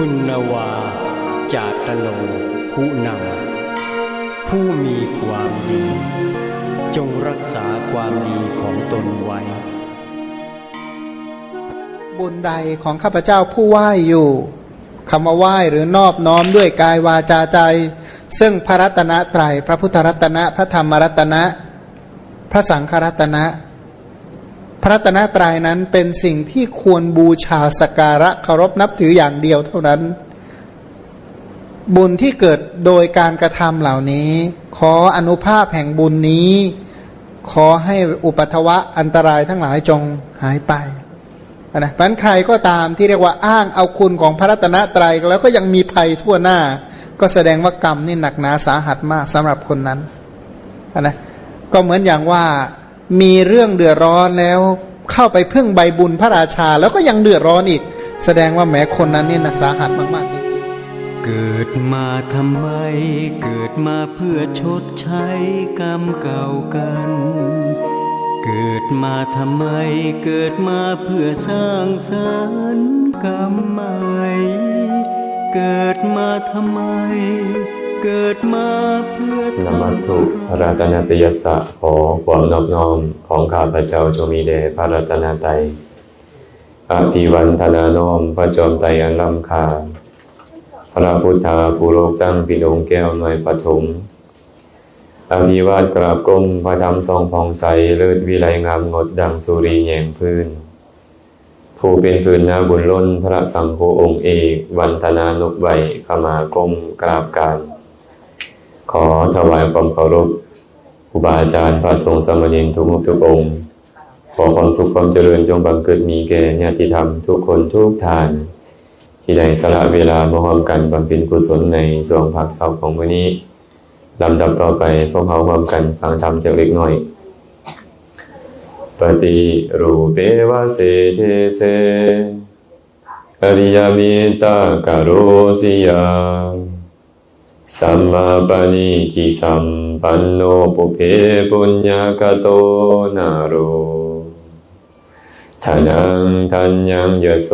คุณนวาจาตโนคุณังผู้มีความดีจงรักษาความดีของตนไว้บุญใดของข้าพเจ้าผู้ไหว้อยู่คำว่าไหว้หรือนอบน้อมด้วยกายวาจาใจซึ่งพระรัตนตรัยพระพุทธรัตนะพระธรรมรัตนะพระสังฆรัตนะพระรัตนตรัยนั้นเป็นสิ่งที่ควรบูชาสักการะเคารพนับถืออย่างเดียวเท่านั้นบุญที่เกิดโดยการกระทำเหล่านี้ขออนุภาพแห่งบุญนี้ขอให้อุปัฏวะอันตรายทั้งหลายจงหายไปนะเพราะฉะนั้นใครก็ตามที่เรียกว่าอ้างเอาคุณของพระรัตนตรัยแล้วก็ยังมีภัยทั่วหน้าก็แสดงว่ากรรมนี่หนักหนาสาหัสมากสำหรับคนนั้นนะก็เหมือนอย่างว่ามีเรื่องเดือดร้อนแล้วเข้าไปพึ่งใบบุญพระราชาแล้วก็ยังเดือดร้อนอีกแสดงว่าแม้คนนั้นนี่นะสาหัสมากๆจริงๆเกิดมาทำไมเกิดมาเพื่อชดใช้กรรมเก่ากันเกิดมาทำไมเกิดมาเพื่อสร้างสรรค์กรรมใหม่เกิดมาทำไมเกิดมาเพื่อนมัสสุพระรัตนตรัยสะขอความนอบน้อมของข้าพเจ้าจงมีแด่พระรัตนตรัยอภิวันทนาน้อมพระจอมไตรอันล้ำค่าพระพุทธาผู้โลกจังปิโลงแก้วหน่วยปฐมอภิวาทกราบก้มพระธรรมทรงผ่องใสเลิศวิไลงามงดดังสุรีแยงพื้นผู้เป็นพื้นนาบุญล้นพระสังฆองค์เอกวันธนานกใบขมาก้มกราบการขอถวายความเคารพครูบาอาจารย์พระสงฆ์สามเณรทุกทุกองค์ขอความสุขความเจริญจงบังเกิดมีแก่ญาติธรรมทุกคนทุกท่านที่ได้สละเวลามาร่วมกันบำเพ็ญกุศลในช่วงพักเช้าของวันนี้ลำดับต่อไปพวกเราร่วมกันฟังธรรมจากเล็กน้อยปฏิรูปเปวะเสเทเสอริยมิตากโรสิยาสัมมาปณิทิสัมปันโนปุเพปุญญากโตนาโรทานังทัญญังยโส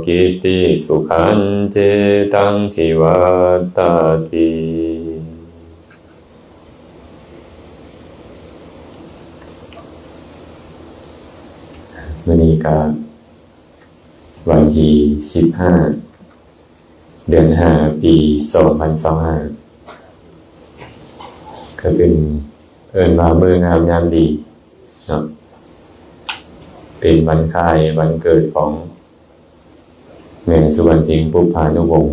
กิตติสุขันเจตังทิวัตตติวันนี้ก็วันที่15 เดือน 5 ปี 2025ก็เป็นว่ามื้องามยามดีเนาะเป็นวันคล้ายวันเกิดของแม่สุวรรณพิงค์ปุพพานุวงศ์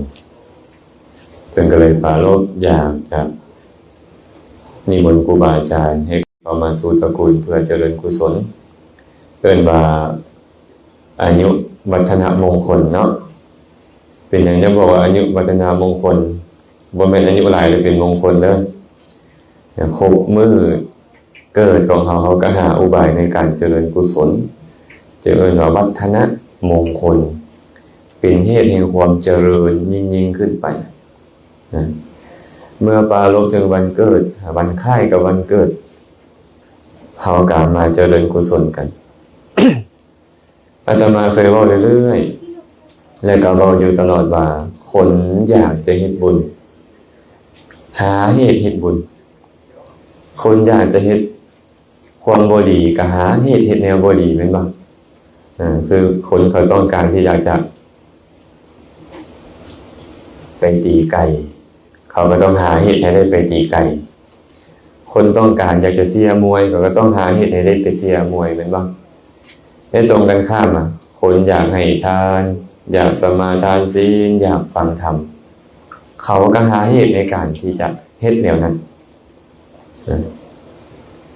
เพิ่นก็เลยปรารภอยากจะนิมนต์ครูบาอาจารย์ให้เข้ามาสู่ตระกูลเพื่อเจริญกุศลว่าอายุวัฒนมงคลเนาะเป็นอย่างที่บอกว่าอายุวัฒนมงคลบ่แม่นอายุหลายหรือเป็นมงคลเด้อครบมื้อเกิดของเขาก็หาอุบายในการเจริญกุศลเจริญว่าวัฒนมงคลเป็นเหตุแห่งความเจริญยิ่งขึ้นไปนะเมื่อปรารภถึงวันเกิดวันคล้ายกับวันเกิดเขาก็มาเจริญกุศลกัน อาตมาเคยเว้าเรื่อยๆและก็เว้าอยู่ตลอดว่าคนอยากจะเฮ็ดบุญหาเหตุเฮ็ดบุญคนอยากจะเฮ็ดความบ่ดีก็หาเหตุเฮ็ดแนวบ่ดีแม่นบ่คือคนเขาต้องการที่อยากจะไปตีไก่เขาก็ต้องหาเหตุให้ได้ไปตีไก่คนต้องการอยากจะเชียร์มวยก็ต้องหาเหตุให้ได้ไปเชียร์มวยแม่นบ่ในตรงกันข้ามคนอยากให้ทานอยากสมาทานศีลอยากฟังธรรมเขาก็หาเหตุในการที่จะเฮ็ดแนวนั้น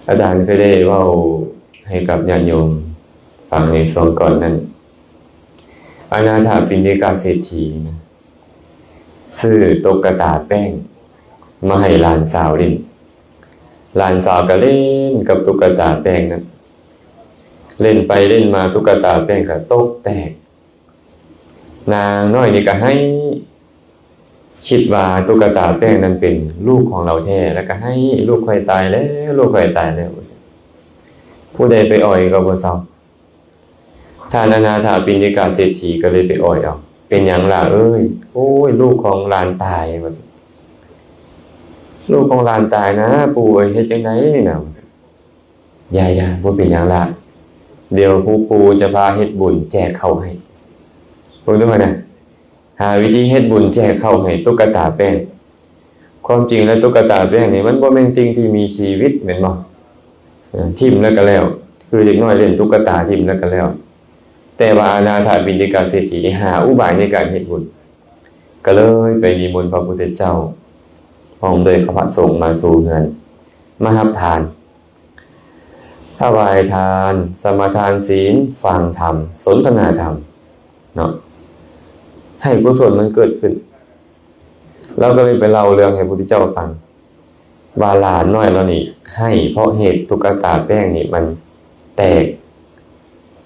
อาจารย์เคยได้เว้าให้กับญาติโยมฟังในช่วงก่อนนั้นอนาถปิณฑิกาเศรษฐีซื้อตุ๊กตาแป้งมาให้หลานสาวเล่นหลานสาวก็เล่นกับตุ๊กตาแป้งนั้นเล่นไปเล่นมาตุ๊กตาแป้งก็ตกแตกนางน้อยนี่ก็ให้คิดว่าตุ๊กตาแป้งนั้นเป็นลูกของเราแท้แล้วก็ให้ลูกค่อยตายแล้วลูกค่อยตายแล้วผู้ใดไปอ่อยก็บ่เศร้าท่านอนาถปิณฑิกาเศรษฐีก็เลยไปอ่อยเอา เป็นอย่างล่ะเอ้ยโอ้ยลูกของหลานตายว่าลูกของหลานตายนะปู่เอ้ยเฮ็ดจังไดนี่น่ะอย่าบ่เป็นอย่างล่ะเดี๋ยวปู่จะพาเฮ็ดบุญแจกข้าวให้เบิ่งดูมานะหาวิธีเฮ็ดบุญแจกข้าวให้ตุ๊กตาแป้งความจริงแล้วตุ๊กตาแป้งนี่มันบ่แม่นสิ่งที่มีชีวิตแม่นบ่ทิ่มแล้วก็แล้วคือเด็กน้อยเล่นตุ๊กตาทิ่มแล้วก็แล้วแต่ว่าอนาถบิณฑิกาเศรษฐีหาอุบายในการเฮ็ดบุญก็เลยไปนิมนต์พระพุทธเจ้าพร้อมด้วยพระสงฆ์มาสู่เรือนมารับทานถวายทานสมาทานศีลฟังธรรมสนทนาธรรมเนาะให้กุศลมันเกิดขึ้นเราก็เลยไปเล่าเรื่องให้พระพุทธเจ้าฟังว่าหลานน้อยแล้วนี่ให้เพราะเหตุตุ๊กตาแป้งนี่มันแตก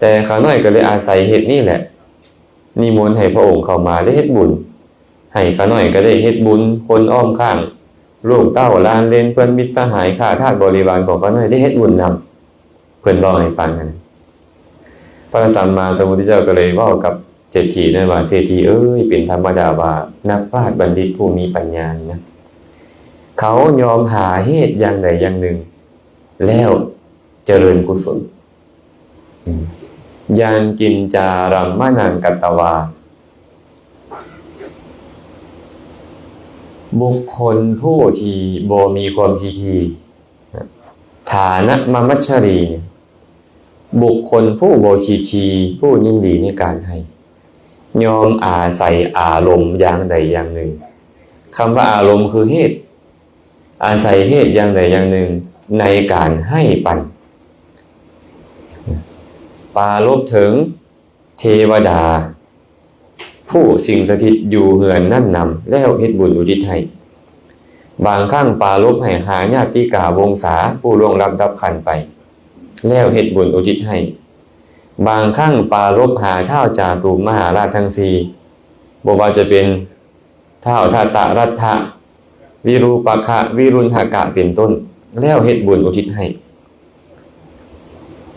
แต่ข้าน้อยก็เลยอาศัยเหตุนี่แหละนิมนต์ให้พระองค์เข้ามาได้เฮ็ดบุญให้ข้าน้อยก็ได้เฮ็ดบุญคนอ้อมข้างลูกเต้าหลานเลนเพื่อนมิตรสหายข้าทาสบริวารของข้าน้อยได้เฮ็ดบุญนำเพิ่นบอกให้ฟังกันพระสัมมาสัมพุทธเจ้าก็เลยเว้ากับเศรษฐีนั่นว่าเศรษฐีเอ้ยเป็นธรรมดาว่านักปราชญ์บัณฑิตผู้มีปัญญานะเขายอมหาเหตุอย่างใดอย่างหนึ่งแล้วเจริญกุศลยังกินจารัมมะนังกัตตวาบุคคลผู้ที่บ่มีความทีฐานะมมัชชรีบุคคลผู้บ่ทีผู้ยินดีในการให้ยอมอาศัยอารมณ์อย่างใดอย่างหนึ่งคำว่าอารมณ์คือเหตุอาศัยเหตุอย่างใดอย่างหนึ่งในการให้ปันปารภถึงเทวดาผู้สิงสถิตอยู่เฮือนนั่นนำแล้วเฮ็ดบุญอุทิศให้บางครั้งปารภให้หาญาติกาวงศาผู้ล่วงลับดับขันไปแล้วเฮ็ดบุญอุทิศให้บางครั้งปารภหาท้าวจาตุมหาราชทั้งสี่บ่ว่าจะเป็นท้าวทัตตรัตถะวิรูปคะวิรุณหกะเป็นต้นแล้วเฮ็ดบุญอุทิศให้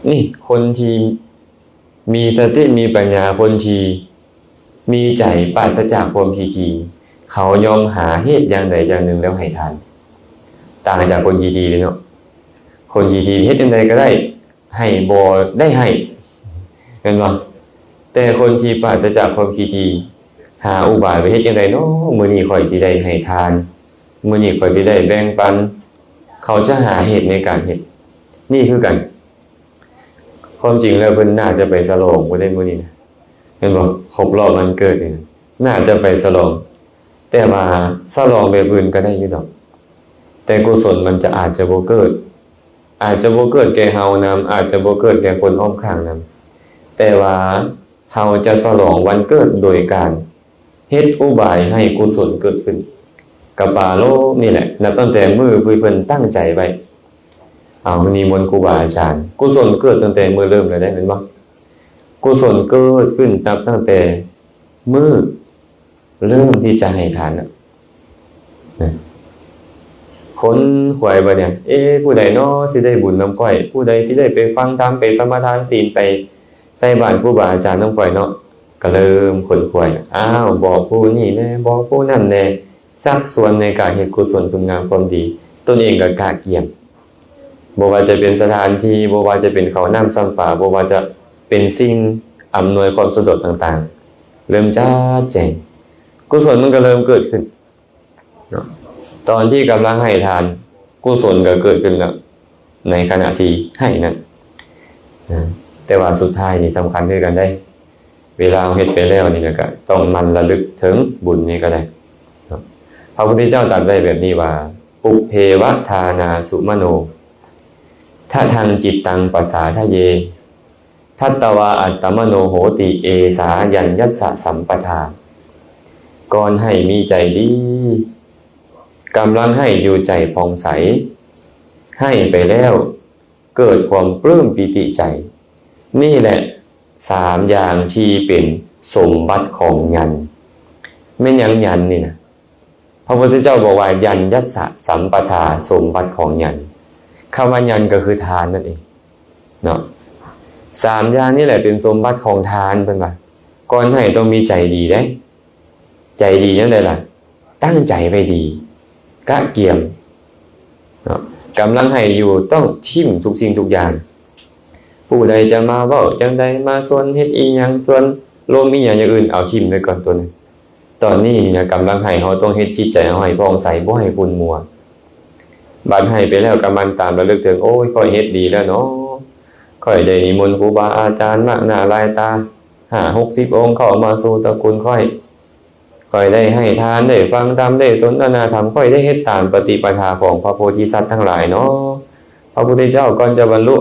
นี่คนที่มีสติมีปัญญาคนที่มีใจปราศจากความทีเขายอมหาเหตุอย่างใดอย่างหนึ่งแล้วให้ทานต่างจากคนทีเลยเนาะคนทีเฮ็ดจังไดก็ได้ให้บ่ได้ให้เห็นบ่แต่คนที่ปราศจากความทีหาอุบายไปเฮ็ดจังไดเนาะมื้อนี้ข่อยสิได้ให้ทานมื้อนี้ข่อยสิได้แบ่งปันเขาจะหาเหตุในการเฮ็ดนี่คือกันความจริงแล้วเพิ่นน่าจะไปฉลองบ่ได้มื้อนี้นะเห็นบ่ครบรอบวันเกิดนี่น่าจะไปฉลองแต่ว่าฉลองแบบอื่นก็ได้อยู่ดอกแต่กุศลมันจะอาจจะบ่เกิดแก่เฮานำอาจจะบ่เกิดแก่คนอ้อมข้างนำแต่ว่าเฮาจะฉลองวันเกิดโดยการเฮ็ดอุบายให้กุศลเกิดขึ้นกับปาโลนี่แหละนับตั้งแต่มื้อเพิ่นตั้งใจไว้เอานิมนต์ครูบาอาจารย์กุศลเกิดตั้งแต่มื้อเริ่มเลยได้เห็นบ่กุศลเกิดขึ้นนับตั้งแต่มื้อเริ่มที่จะให้ทานน่ะคนหวยบ่เนี่ยผู้ใดน้อสิได้บุญนำก้อยผู้ใดที่ได้ไปฟังธรรมไปสมาทานศีลไปใส่บาตรครูบาอาจารย์นำก้อยเนาะก็เริ่มขนขวยอ้าวบอกผู้นี้แน่บอกผู้นั้นแน่สักส่วนในการเฮ็ดกุศลคุณงามความดีตนเองก็กล้าเกี่ยมบ่ว่าจะเป็นสถานที่บ่ว่าจะเป็นข้าวน้ำซ้ำปลาบ่ว่าจะเป็นสิ่งอำนวยความสะดวกต่างๆเริ่มจ้าแจ้งกุศลมันก็เริ่มเกิดขึ้นเนาะตอนที่กำลังให้ทานกุศลก็เกิดขึ้นแล้วในขณะที่ให้นั้นแต่ว่าสุดท้ายนี่สำคัญคือกันได้เวลาเฮ็ดไปแล้วนี่ก็ต้องมันระลึกถึงบุญนี่ก็ได้พระพุทธเจ้าตรัสไว้แบบนี้ว่าปุพเพวทานาสุมโนถ้าทางจิตตังปัสสาทะเยทัตตวาอัตตมโนโหติเอสายัญญัสสะสัมปทาก่อนให้มีใจดีกำลังให้อยู่ใจผ่องใสให้ไปแล้วเกิดความปลื้มปิติใจนี่แหละ3อย่างที่เป็นสมบัติของยันไม่ยังยันนี่นะพระพุทธเจ้าบอกว่ายัญญัสสะสัมปทาสมบัติของยันคำว่ายันก็คือทานนั่นเองเนาะ3อย่างนี่แหละเป็นสมบัติของทานเป็นว่า ก่อนให้ต้องมีใจดีได้ใจดีนั่นเลยล่ะตั้งใจไว้ดีกะเกียมเนาะกำลังให้อยู่ต้องทิ่มทุกสิ่งทุกอย่างผู้ใดจะมาเว้าจังใดมาส่วนเฮ็ดอีหยังส่วนลมอีหยังอย่างอื่นเอาทิ่มไว้ก่อนตัวนึงตอนนี้เนี่ยกำลังให้เฮาต้องเฮ็ดจิตใจเฮาให้ผ่องใสบ่ให้ขุ่นมัวบัดให้ไปแล้วก็มันตามระลึกถึงโอ้ยค่อยเฮ็ดดีแล้วเนาะค่อยได้นิมนต์ครูบาอาจารย์มากหน้าหลายตา50-60 องค์เข้ามาสู่ตระกูลค่อยได้ให้ทานได้ฟังธรรมได้สนทนาธรรมค่อยได้เฮ็ดตามปฏิปทาของพระโพธิสัตว์ทั้งหลายเนาะพระพุทธเจ้าก่อนจะบรรลุ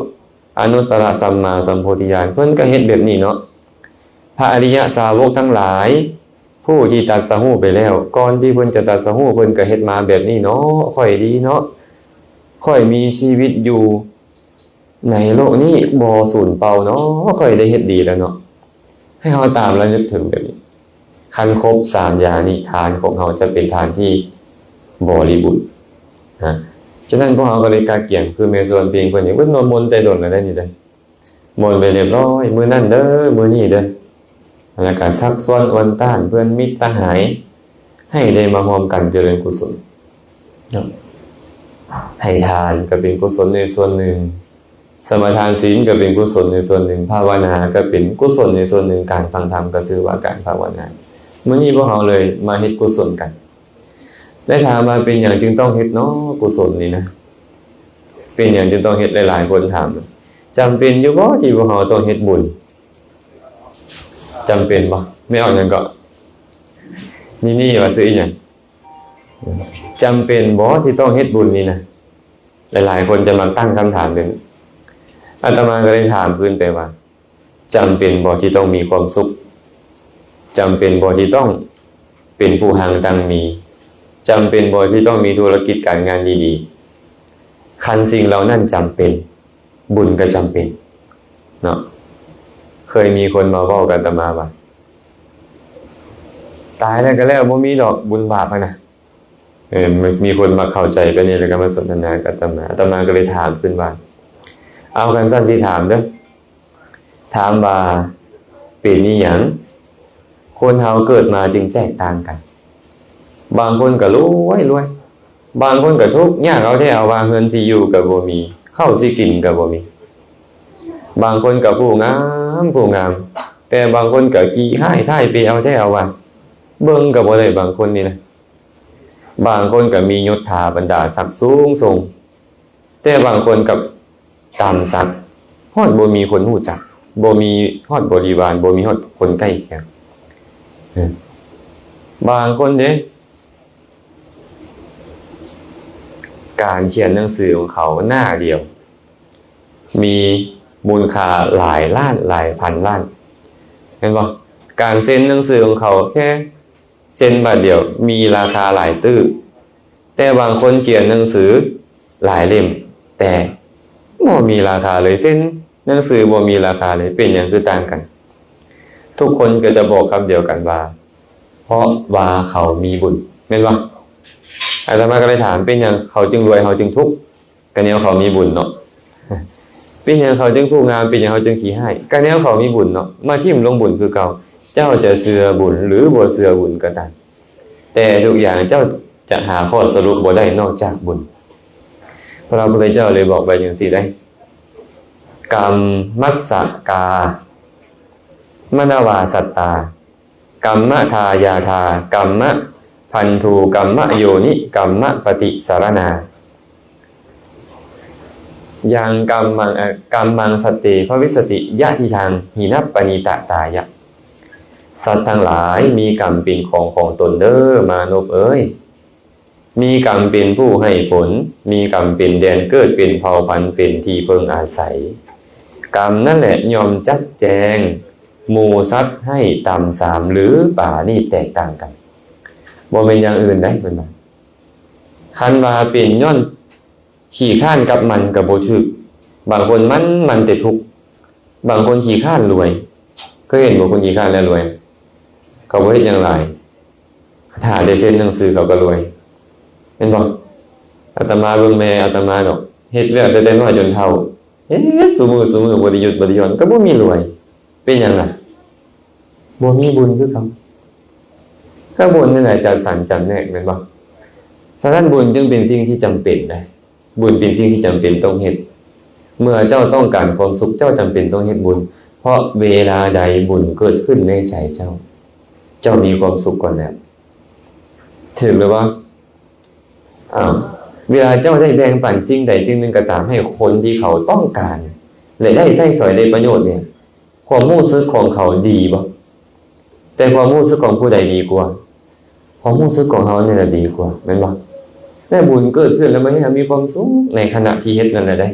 อนุตตรสัมมาสัมโพธิญาณเพิ่นก็เฮ็ดแบบนี้เนาะพระอริยสาวกทั้งหลายผู้ที่ตรัสรู้ไปแล้วก่อนที่เพิ่นจะตรัสรู้เพิ่นก็เฮ็ดมาแบบนี้เนาะค่อยดีเนาะค่อยมีชีวิตอยู่ในโลกนี้บ่สูญเปล่าเนาะค่อยได้เฮ็ดดีแล้วเนาะให้เฮาตามระลึกถึงแบบนี้คันครบ3อย่างนี้ทานของเฮาจะเป็นทานที่บริบูรณ์นะฉะนั้นพวกเฮาก็เลยกาเกี่ยงคือแม่ส่วนเพียงเพิ่นนี่เพิ่นมนต์แต่โดนแล้วได้นี่เด้อมนต์ไปเรียบร้อยมื้อนั้นเด้อมื้อนี้เด้อแล้วก็ซักซ้อนอวนต้านเพื่อนมิตรสหายให้ได้มาร่วมกันเจริญกุศลเนาะให้ทานก็เป็นกุศลในส่วนหนึ่งสมาทานศีลก็เป็นกุศลในส่วนหนึ่งภาวนาก็เป็นกุศลในส่วนหนึ่งการฟังธรรมก็ชื่อว่าการภาวนามื้อนี้พวกเราเลยมาเฮ็ดกุศลกันได้ถามมาเป็นอย่างจึงต้องเฮ็ดเนาะกุศลนี่นะเป็นอย่างจึงต้องเฮ็ดหลายๆคนถามจำเป็นอยู่บ่ที่พวกเราต้องเฮ็ดบุญจำเป็นบ่ไม่เอาหยังก็นี่ว่าซื้ออีหยังจำเป็นบ่ที่ต้องเฮ็ดบุญนี่นะหลายๆคนจะมาตั้งคำถามเป็นอาตมาก็เลยถามพื้นไปว่าจำเป็นบ่ที่ต้องมีความสุขจำเป็นบ่ที่ต้องเป็นผู้หังดังมีจำเป็นบ่ที่ต้องมีธุรกิจการงานดีๆคันสิ่งเหล่านั้นจำเป็นบุญก็จำเป็นเนาะเคยมีคนมาเว้ากับอาตมาว่าตายแล้วก็แล้วบ่มีดอกบุญบาปนะมีคนมาเข้าใจไปนี่แล้วก็มาสนทนากับอาตมาก็เลยถามขึ้นว่าเอากันสั้นสิถามเด้อถามว่าเป็นอีหยังคนเฮาเกิดมาจึงแตกต่างกันบางคนก็รวยบางคนก็ทุกข์ยากเอาแท้เอาว่าเงินสิอยู่ก็บ่มีข้าวสิกินก็บ่มีบางคนก็ผู้งามแต่บางคนก็ขี้ห้ายท้ายไปเอาแท้เอาว่าเบิ่งก็บ่ได้บางคนนี่นะบางคนก็มียศถาบรรดาศักดิ์สูงส่งแต่บางคนก็ต่ำสักฮอดบ่มีคนรู้จักบ่มีฮอดบริวารบ่มีฮอดคนใกล้เคียงบางคนเด้การเขียนหนังสือของเขาหน้าเดียวมีมูลค่าหลายล้านหลายพันล้านเห็นบ่การเซ็นหนังสือของเขาแค่เซ็นบาทเดียวมีราคาหลายตื้อแต่บางคนเขียนหนังสือหลายเล่มแต่บ่มีราคาเลยเซ็นหนังสือบ่มีราคาเลยเป็นอย่างคือต่างกันทุกคนก็จะบอกคำเดียวกันว่าเพราะว่าเขามีบุญแม่นบ่อาตมาก็เลยถามเป็นอย่างเขาจึงรวยเขาจึงทุกข์ก็แนวเขามีบุญเนาะเป็นอย่างเขาจึงผู้งามเป็นอย่างเขาจึงขี้ให้ก็แนวเขามีบุญเนาะมาทิ่มลงบุญคือเก่าเจ้าจะเชื่อบุญหรือบ่เชื่อบุญก็ตามแต่ทุกอย่างเจ้าจะหาข้อสรุปบ่ได้นอกจากบุญพระพุทธเจ้าเลยบอกไปอย่างสี่ได้กรรมมัสสกามนาวาสัตตากัมมทายาทากัมมะพันธุกัมมะโยนิกัมมะปฏิสารนายังกัมมังสติภวิสติยะทิทางหินัปปณิตตายะสัตว์ทั้งหลายมีกรรมเป็นของตนเด้อมนุษย์เอ้ยมีกรรมเป็นผู้ให้ผลมีกรรมเป็นแดนเกิดเป็นเผ่าพันธุ์เป็นที่เพิ่งอาศัยกรรมนั่นแหละยอมจัดแจงหมู่สัตว์ให้ต่ำสามหรือป่านี่แตกต่างกันบ่เป็นอย่างอื่นได้เพิ่นว่าคันว่าเป็นย้อนขี้ข้านกับมันก็บ่ถูกบางคนมันแต่ทุกข์บางคนขี้ข้านรวยก็เห็นบ่คนขี้ข้านแล้วรวยเขาบ่เฮ็ดหยังหลายถ้าได้เซ็นหนังสือเขาก็รวยเห็นบ่อาตมาเบิ่งแม่อาตมาดอกเฮ็ดเวียกแต่น้อยจนเฒ่าซุมื้อบ่ได้หยุดบ่ได้หย่อนก็บ่มีรวยเป็นหยังล่ะ บ่มีบุญคือเขาข้างบนนั่นแหละจัดสรรจำแนกแม่นบ่ฉะนั้นบุญจึงเป็นสิ่งที่จำเป็นได้บุญเป็นสิ่งที่จำเป็นต้องเฮ็ดเมื่อเจ้าต้องการความสุขเจ้าจำเป็นต้องเฮ็ดบุญเพราะเวลาใดบุญเกิดขึ้นในใจเจ้ามีความสุขก่อนแล้วถึงหรือว่าเวลาเจ้าได้แบ่งปันสิ่งใดสิ่งหนึ่งก็ตามให้คนที่เขาต้องการและได้ใช้สอยได้ประโยชน์เนี่ยความรู้สึกของเขาดีบ่แต่ความรู้สึกของผู้ใดดีกว่าความรู้สึกของเขาเนี่ยดีกว่าแม่นบ่ได้บุญเกิดขึ้นแล้วมันให้มีความสุขในขณะที่เฮ็ดนั่นแหละได้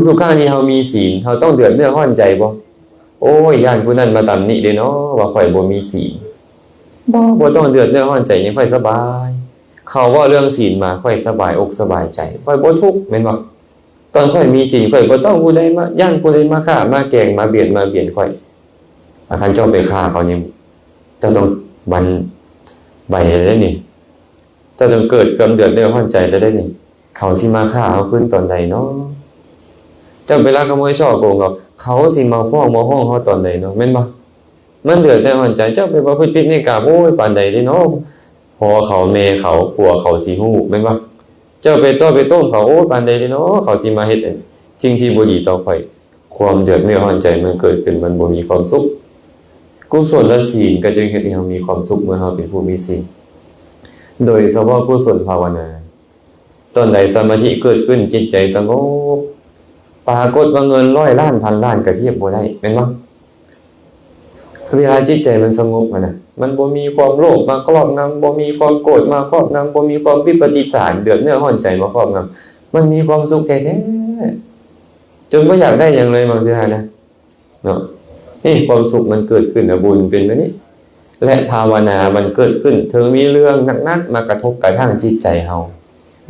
ทุกๆครั้งที่เรามีศีลเราต้องเดือดเนื้อร้อนใจบ่โอ้ยญาติผู้นั้นมาตำหนิเด้เนาะว่าข่อยบ่มีศีลบ่ต้องเดือดเนื้อร้อนใจยังค่อยสบายเขาว่าเรื่องศีลมาค่อยสบายอกสบายใจค่อยบ่ทุกข์แม่นบ่ตอนค่อยมีศีลค่อยบ่ต้องผู้ใดมาย่านผู้ใดมาฆ่ามาแกล้งมาเบียดค่อยคันเจ้าไปฆ่าเขานี่เจ้าต้องบันใบได้นี่เจ้าต้องเกิดความเดือดเนื้อร้อนใจได้นี่เขาสิมาฆ่าเอาขึ้นตอนใดเนาะเจ้าไปลักขโมยช่อโกงเขาสิมาฟ้องมาห้องเขาตอนใดเนาะแม่นบ่มันเดือดแต่หัวใจเจ้าไปประพฤติผิดในกามโอ้ยปานใดเด้เนาะพอเขาแม่เขาผัวเขาสิฮู้แม่นบ่เจ้าไปต้มเขาโอ้ยปานใดเด้เนาะเขาสิมาเฮ็ดสิ่งที่บ่ดีต่อข่อยความเดือดเนื้อร้อนใจมันเกิดขึ้นมันบ่มีความสุขกุศลและศีลก็จึงเฮ็ดให้เรามีความสุขเมื่อเราเป็นผู้มีศีลโดยเฉพาะกุศลภาวนาตอนใดสมาธิเกิดขึ้นจิตใจสงบปรากฏว่าเงิน100ล้านพันล้านก็เทียบบ่ได้แม่นบ่เวลาจิตใจมันสงบน่ะมันบ่มีความโลภมาครอบงำบ่มีความโกรธมาครอบงำบ่มีความวิปฏิสารเดือดเนื้อร้อนใจมาครอบงำมันมีความสุขแท้ๆจนบ่อยากได้หยังเลยบางทีนะเนาะนี่ความสุขมันเกิดขึ้นบุญเป็นแบบนี้และภาวนามันเกิดขึ้นถึงมีเรื่องหนักๆมากระทบกระทั่งจิตใจเฮา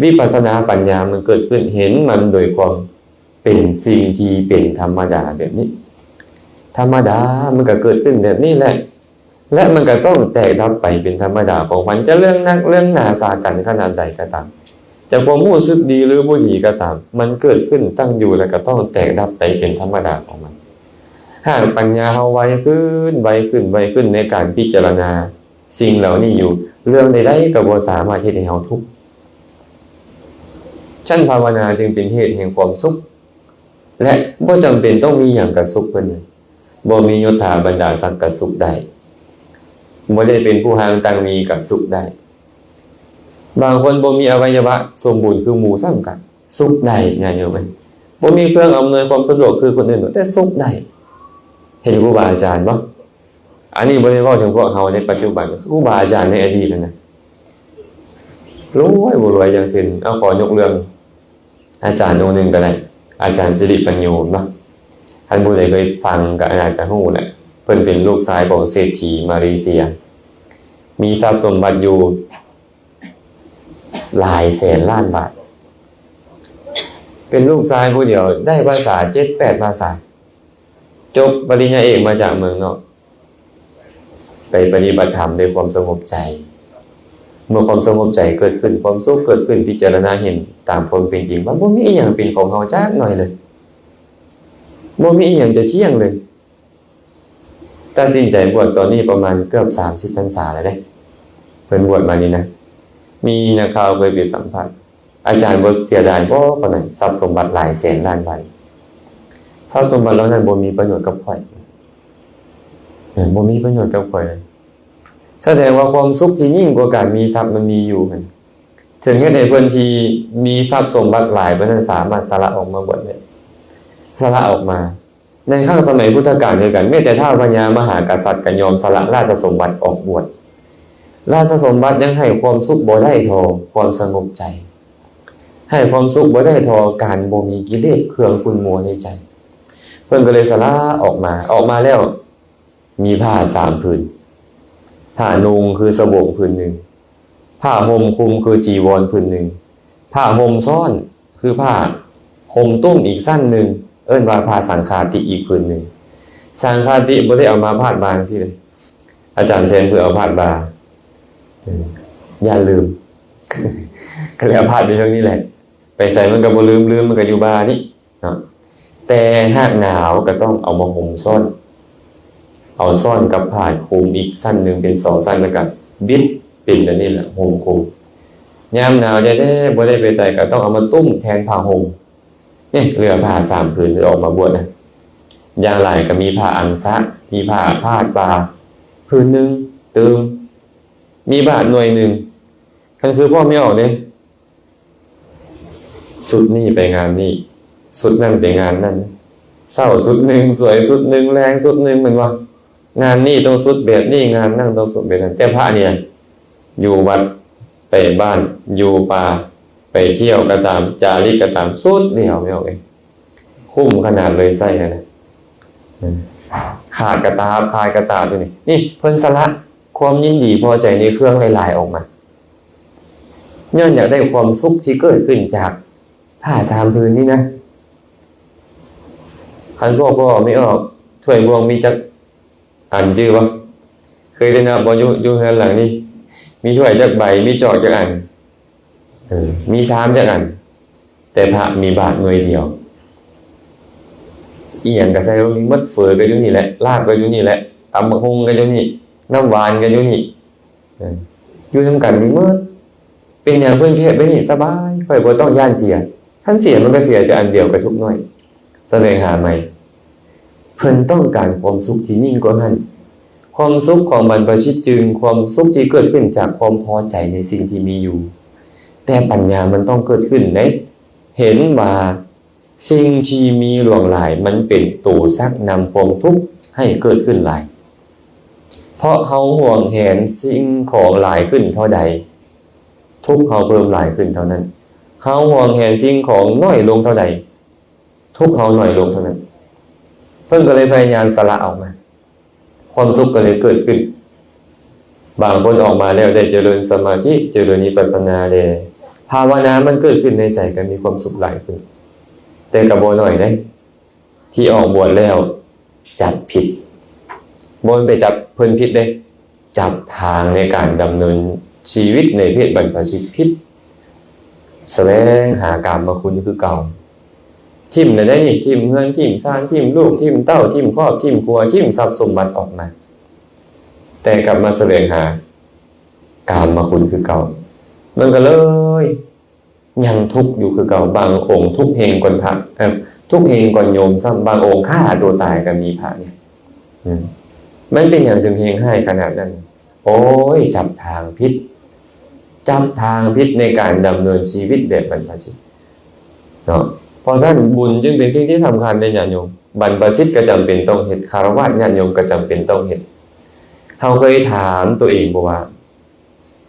วิปัสสนาปัญญามันเกิดขึ้นเห็นมันโดยความเป็นสิ่งที่เป็นธรรมดาแบบนี้ธรรมดามันก็เกิดขึ้นแบบนี้แหละและมันก็ต้องแตกดับไปเป็นธรรมดาของมันจะเรื่องนักเรื่องหนาสากันขนาดใดก็ตามจะความรู้สึกดีหรือบ่ดีก็ตามมันเกิดขึ้นตั้งอยู่แล้วก็ต้องแตกดับไปเป็นธรรมดาของมันหากปัญญาเฮาไวขึ้นในการพิจารณาสิ่งเหล่านี้อยู่เรื่องใดๆก็บ่สามารถเฮ็ดให้เฮาทุกข์ชั้นภาวนาจึงเป็นเหตุแห่งความสุขและบ่จำเป็นต้องมีหยังก็สุขเพิ่นบ่มียศถาบรรดาศักดิ์ก็สุขได้บ่ได้เป็นผู้ห่างต่างมีก็สุขได้บางคนบ่มีอวัยวะสมบูรณ์คือหมู่ซ้ำกันสุขได้ง่ายอยู่มั้ยบ่มีเครื่องอำนวยความสะดวกคือคนอื่นแต่สุขได้เห็นครูบาอาจารย์บ่อันนี้บ่ได้เว้าถึงพวกเฮาในปัจจุบันครูบาอาจารย์ในอดีตนั่นน่ะรวยบ่รวยจังซี่เอาขอยกเรื่องอาจารย์องค์นึงก็ได้อาจารย์สิริปัญโยเนาะท่านผู้ใดเคยฟังก็อาจจะรู้แหละเพิ่นเป็นลูกชายของเศรษฐีมาเลเซียมีทรัพย์สมบัติอยู่หลายแสนล้านบาทเป็นลูกชายผู้เดียวได้ภาษา 7-8 ภาษาจบปริญญาเอกมาจากเมืองนอกไปปฏิบัติธรรมด้วยความสงบใจเมื่อความสงบใจเกิดขึ้นความสุขเกิดขึ้นพิจารณาเห็นตามความเป็นจริงว่าบ่มีอีหยังเป็นของเฮาจักหน่อยเลยบ่มีอีหยังจะเที่ยงเลยตัดสินใจบวชตอนนี้ประมาณเกือบ30พรรษาแล้วเด้เพิ่นบวชมานี่นะมีนักข่าวเคยไปสัมภาษณ์อาจารย์บ่เสียดายบ่ปานนั้นทรัพย์สมบัติหลายแสนล้านบาททรัพย์สมบัติเหล่านั้นบ่มีประโยชน์กับข่อยบ่มีประโยชน์กับข่อยเลยแสดงว่าความสุขที่ยิ่งกว่าการมีทรัพย์มันมีอยู่กันถึงเฮ็ดให้เพิ่นที่มีทรัพย์สมบัติหลายเพิ่นนั้นสามารถสละออกมาบวชได้สละออกมาในครั้งสมัยพุทธกาลด้วยกันแม้แต่ท้าวพญามหากษัตริย์ก็ยอมสละราชสมบัติออกบวชราชสมบัติยังให้ความสุขบ่ได้เท่าความสงบใจให้ความสุขบ่ได้เท่าการบ่มีกิเลสเครื่องขุ่นมัวในใจเพิ่นก็เลยสละออกมาแล้วมีผ้า3ผืนผ้านุ่งคือสบงผืนหนึ่งผ้าห่มคลุมคือจีวรผืนหนึ่งผ้าห่มซ่อนคือผ้าห่มตุ้มอีกสั้นหนึ่งเอิ้นว่าผ้าสังฆาติอีกผืนหนึ่งสังฆาติบ่ได้เอามาพาดบางสิเลยอาจารย์เซนเพื่อเอาพาดบาอย่าลืมก็เลยเอาพาดไปตรงนี้แหละไปใส่มันก็บ่ลืมมันก็อยู่บานี่เนาะแต่หากหนาวก็ต้องเอามาห่มซ่อน เอาซ่อนกับผ้าคลุมอีกสั้นหนึ่งเป็น2สั้นแล้วกันบิดเป็นแบบนี้แหละห่มคลุมยามหนาวจะได้บ่ได้ไปใส่ก็ต้องเอามาตุ้มแทนผ้าห่มเนี่ยเหลือผ้า3ผืนที่ออกมาบวชนะอย่างไรก็มีผ้าอังสะมีผ้าพาดบ่าผืนหนึ่งเติมมีบาทหน่วยหนึ่งกันคือพ่อไม่ออกเนี่ยสุดนี่ไปงานนี่สุดนั่นไปงานนั่นเศร้าสุดหนึ่งสวยสุดหนึ่งแรงสุดหนึ่งเหมือนว่างานนี่ต้องสุดแบบนี่งานนั่งต้องสุดแบบนั้นแต่พระเนี่ยอยู่วัดไปบ้านอยู่ป่าไปเที่ยวก็ตามจาริกก็ตามสุดเดียวไม่ออกเองคุ้มขนาดเลยไส้นะขาดกระตาคายกระตาตัวนี้นี่เพิ่นสละความยินดีพอใจในเครื่องหลายๆออกมาย้อนอยากได้ความสุขที่เกิดขึ้นจากผ้า3ผืนนี่นะคันพ่อไม่ออกถ้วยบวงมีจักอันจื้อบ่เคยได้นับบ่อยู่เฮือนหลังนี้มีถ้วยจักใบมีจอกจักอันมีชามจักอันแต่พระมีบาทหน่วยเดียวอีหยังก็ใส่ลงนี้มัดเฟือก็อยู่นี่แหละลาบก็อยู่นี่แหละตำบักหุ่งก็อยู่นี่น้ำหวานก็อยู่นี่อยู่นำกันนี่หมดเป็นอย่างเพิ่นเทศไปนี่สบายค่อยบ่ต้องย่านเสียท่านเสียมันก็เสียแต่อันเดียวกับทุกน้อยแสวงหาใหม่เพิ่นต้องการความสุขที่ยิ่งกว่านั้นความสุขของบรรพชิตจึงความสุขที่เกิดขึ้นจากความพอใจในสิ่งที่มีอยู่แต่ปัญญามันต้องเกิดขึ้นได้เห็นว่าสิ่งที่มีหลวงหลายมันเป็นตัวซักนำความทุกข์ให้เกิดขึ้นหลายเพราะเฮาห่วงแหนสิ่งของหลายขึ้นเท่าใดทุกข์เฮาเพิ่มหลายขึ้นเท่านั้นเฮาห่วงแหนสิ่งของน้อยลงเท่าใดทุกข์เฮาน้อยลงเท่านั้นเพิ่นก็เลยพยายามสละออกมาความสุขก็เลยเกิดขึ้นบางคนออกมาแล้วได้เจริญสมาธิเจริญวิปัสสนาได้ภาวนามันเกิดขึ้นในใจก็มีความสุขหลายขึ้นแต่ก็บ่น้อยได้ที่ออกบวชแล้วจับผิดบ่ไปจับเพิ่นผิดเด้จับทางในการดำเนินชีวิตในเพศบรรพชิตผิดแสวงหากามคุณคือเก่าทิ่มได้นี่ทิ่มเฮือนทิ่มซ่านทิ่มลูกทิ่มเต้าทิ่มครอบทิ่มครัวทิ่มทรัพย์สมบัติออกมาแต่กลับมาแสวงหากามคุณคือเก่ามันก็เลยยังทุกข์อยู่คือเก่าบางองค์ทุกข์เฮงก่อนพระทุกข์เฮงก่อนโยมซ้ำบางองค์ฆ่าตัวตายก็มีพระเนี่ยมันเป็นอย่างถึงเฮงให้ขนาดนั้นโอ้ยจับทางพิษจับทางพิษในการดำเนินชีวิตแบบบรรพชิตเนาะเพราะฉะนั้นบุญจึงเป็นสิ่งที่สำคัญในญาติโยมบรรพชิตก็จำเป็นต้องเฮ็ดคารวะญาติโยมก็จำเป็นต้องเฮ็ดเราเคยถามตัวเองบ่ว่า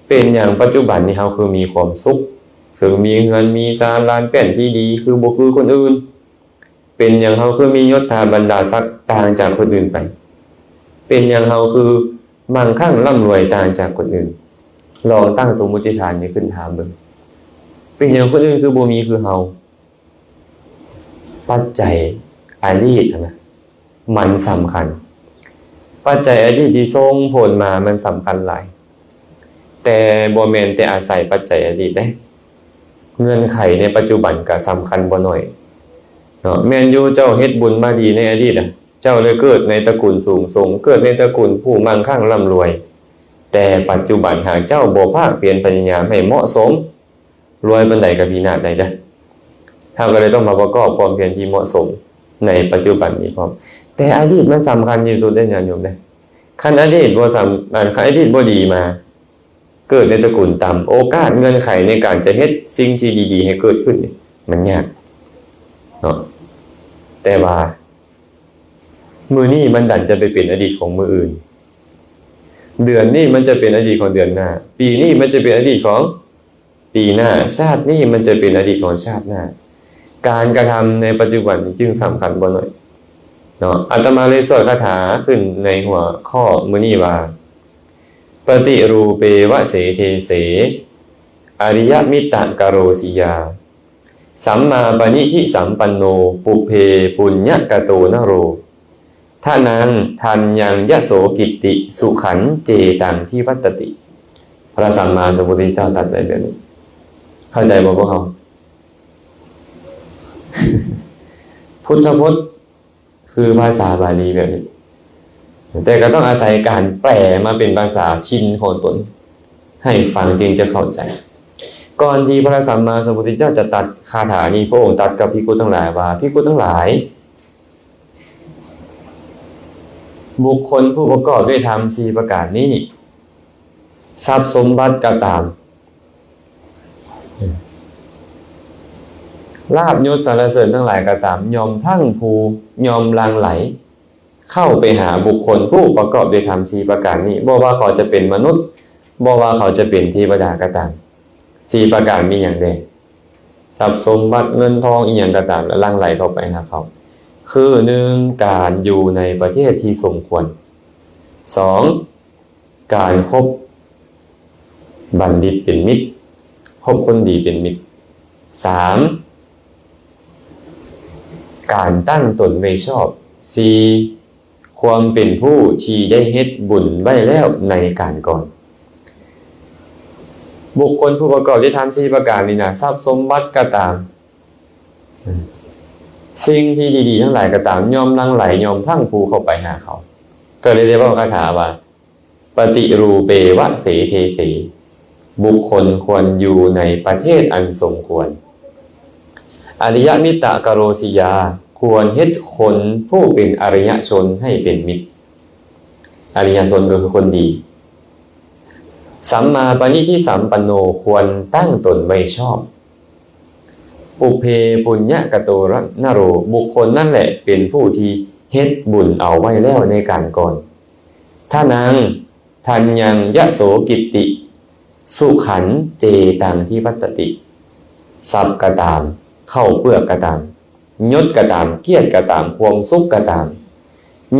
เป็นอย่างปัจจุบันนี้เราคือมีความสุขคือมีเงินมีศาลานแป้นที่ดีคือบ่คือคนอื่นเป็นอย่างเราคือมียศถาบรรดาศักดิ์ต่างจากคนอื่นไปเป็นอย่างเราคือมั่งคั่งร่ำรวยต่างจากคนอื่นลองตั้งสมมุติฐานนี้ขึ้นถามเบิ่งเป็นอย่างคนอื่นคือบ่มีคือเราปัจจัยอาลีตนะมันสำคัญปัจจัยอาลีตที่ส่งผลมามันสำคัญหลายแต่บ่แม่นแต่อาศัยปัจจัยอาลีตได้เงื่อนไขในปัจจุบันก็สำคัญบ่น้อยเนาะแม่นอยู่เจ้าเฮ็ดบุญมาดีในอดีตเจ้าเลยเกิดในตระกูลสูงส่งเกิดในตระกูลผู้มั่งคั่งร่ำรวยแต่ปัจจุบันหากเจ้าบ่ภาคเปลี่ยนพยายามให้เหมาะสมรวยปานใดก็พินาศได้เด้อถ้าก็เลยต้องมาประกอบความเพียรที่เหมาะสมในปัจจุบันนี้พร้อมแต่อดีตมันสำคัญที่สุดได้ญาติโยมเด้อคันอดีตบ่คันอดีตบ่ดีมาเกิดในตระกูลต่ำโอกาสเงื่อนไขในการจะเฮ็ดสิ่งที่ดีๆให้เกิดขึ้นมันยากเนาะแต่ว่ามื้อนี้มันดันจะไปเป็นอดีตของมื้ออื่นเดือนนี้มันจะเป็นอดีตของเดือนหน้าปีนี้มันจะเป็นอดีตของปีหน้าชาตินี้มันจะเป็นอดีตของชาติหน้าการกระทำในปัจจุบันจึงสำคัญบ่น้อยเนาะอาตมาเลยสวดคาถาขึ้นในหัวข้อมื้อนี้ว่าปฏิรูเปวะเสเทเสอริยมิตตกโรสิยาสัมมาปณิทิสัมปันโนปุเพปุญญกโตนโรท่านั้นทันยังยโสกิตติสุขันเจตังที่วัตติพระสัมมาสัมพุทธเจ้าตรัสไว้แบบนี้เข้าใจบ่พวกเขาพุทธพจน์คือภาษาบาลีแบบนี้ แต่ก็ต้องอาศัยการแปลมาเป็นภาษาชินของตนให้ฟังจึงจะเข้าใจก่อนที่พระสัมมาสัมพุทธเจ้าจะตัดคาถานี้พระองค์ตัดกับภิกษุทั้งหลายว่าภิกษุทั้งหลายบุคคลผู้ประกอบด้วยธรรม4ประการนี้ทรัพย์สมบัติก็ตามลาภยศสรรเสริญทั้งหลายก็ตามยอมพลั่งพรูยอมหลั่งไหลเข้าไปหาบุคคลผู้ประกอบด้วยธรรม4ประการนี้บ่ว่าเขาจะเป็นมนุษย์บ่ว่าเขาจะเป็นเทวดาก็ตาม4ประการมีอย่างใดทรัพย์สมบัติเงินทองอีหยังก็ตามแล้วหลั่งไหลเข้าไปหาเขาคือ1การอยู่ในประเทศที่สมควร2การคบบัณฑิตเป็นมิตรคบคนดีเป็นมิตร3การตั้งตนไว้ชอบ4ความเป็นผู้ที่ได้เฮ็ดบุญไว้แล้วในการก่อนบุคคลผู้ประกอบด้วยธรรม4ประการนี้นะทรัพย์สมบัติก็ตามสิ่งที่ดีๆทั้งหลายก็ตามยอมหลั่งไหลยอมพลั่งพรูเข้าไปหาเขาก็เลยเรียกว่าคาถาว่าปฏิรูเปวะเสเทเสบุคคลควรอยู่ในประเทศอันสมควรอริยมิตรกโรสิยาควรเฮ็ดคนผู้เป็นอริยชนให้เป็นมิตรอริยชนก็คือคนดีสัมมาปณิทิสัมปันโนควรตั้งตนไว้ชอบอุเพปุญญกโตรนโรบุคคลนั่นแหละเป็นผู้ที่เฮ็ดบุญเอาไว้แล้วในการก่อนถ้านางทันยังยะโสกิตติสุขันเจตังที่วัตติสัพกตามเข้าเปลือกกตามยศกตามเกียรติกตามความสุขกตาม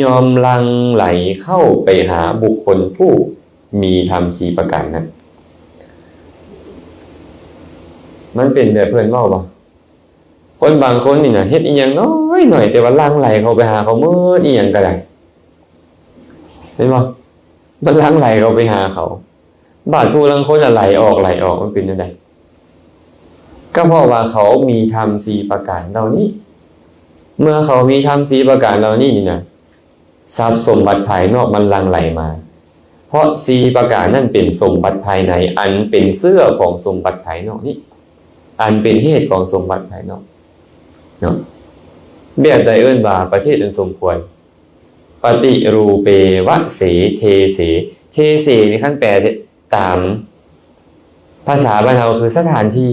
ยอมหลั่งไหลเข้าไปหาบุคคลผู้มีธรรม4ประการนั้นมันเป็นแบบเพื่อนเว้าบ่คนบางคนนี่นะเฮ็ดอีหยังน้อยหน่อยแต่ว่าหลั่งไหลเข้าไปหาเขาเมื่ออีหยังก็ได้เห็นบ่มันหลั่งไหลเข้าไปหาเขาบาดผู้ลังคนไหลออกมันเป็นจังได๋ก็เพราะว่าเขามีธรรม4ประการเหล่านี้เมื่อเขามีธรรม4ประการเหล่านี้นี่นะทรัพย์สมบัติภายนอกมันหลั่งไหลมาเพราะ4ประการนั่นเป็นสมบัติภายในอันเป็นเสื้อของสมบัติภายนอกนี้อันเป็นเหตุของสมบัติภายนอกเนาะแบบใดเอิ้นว่าประเทศอันสมควรปฏิรูเปวะเสเทเสเทเสนี่ขั้นแปลตามภาษาบ้านเราคือสถานที่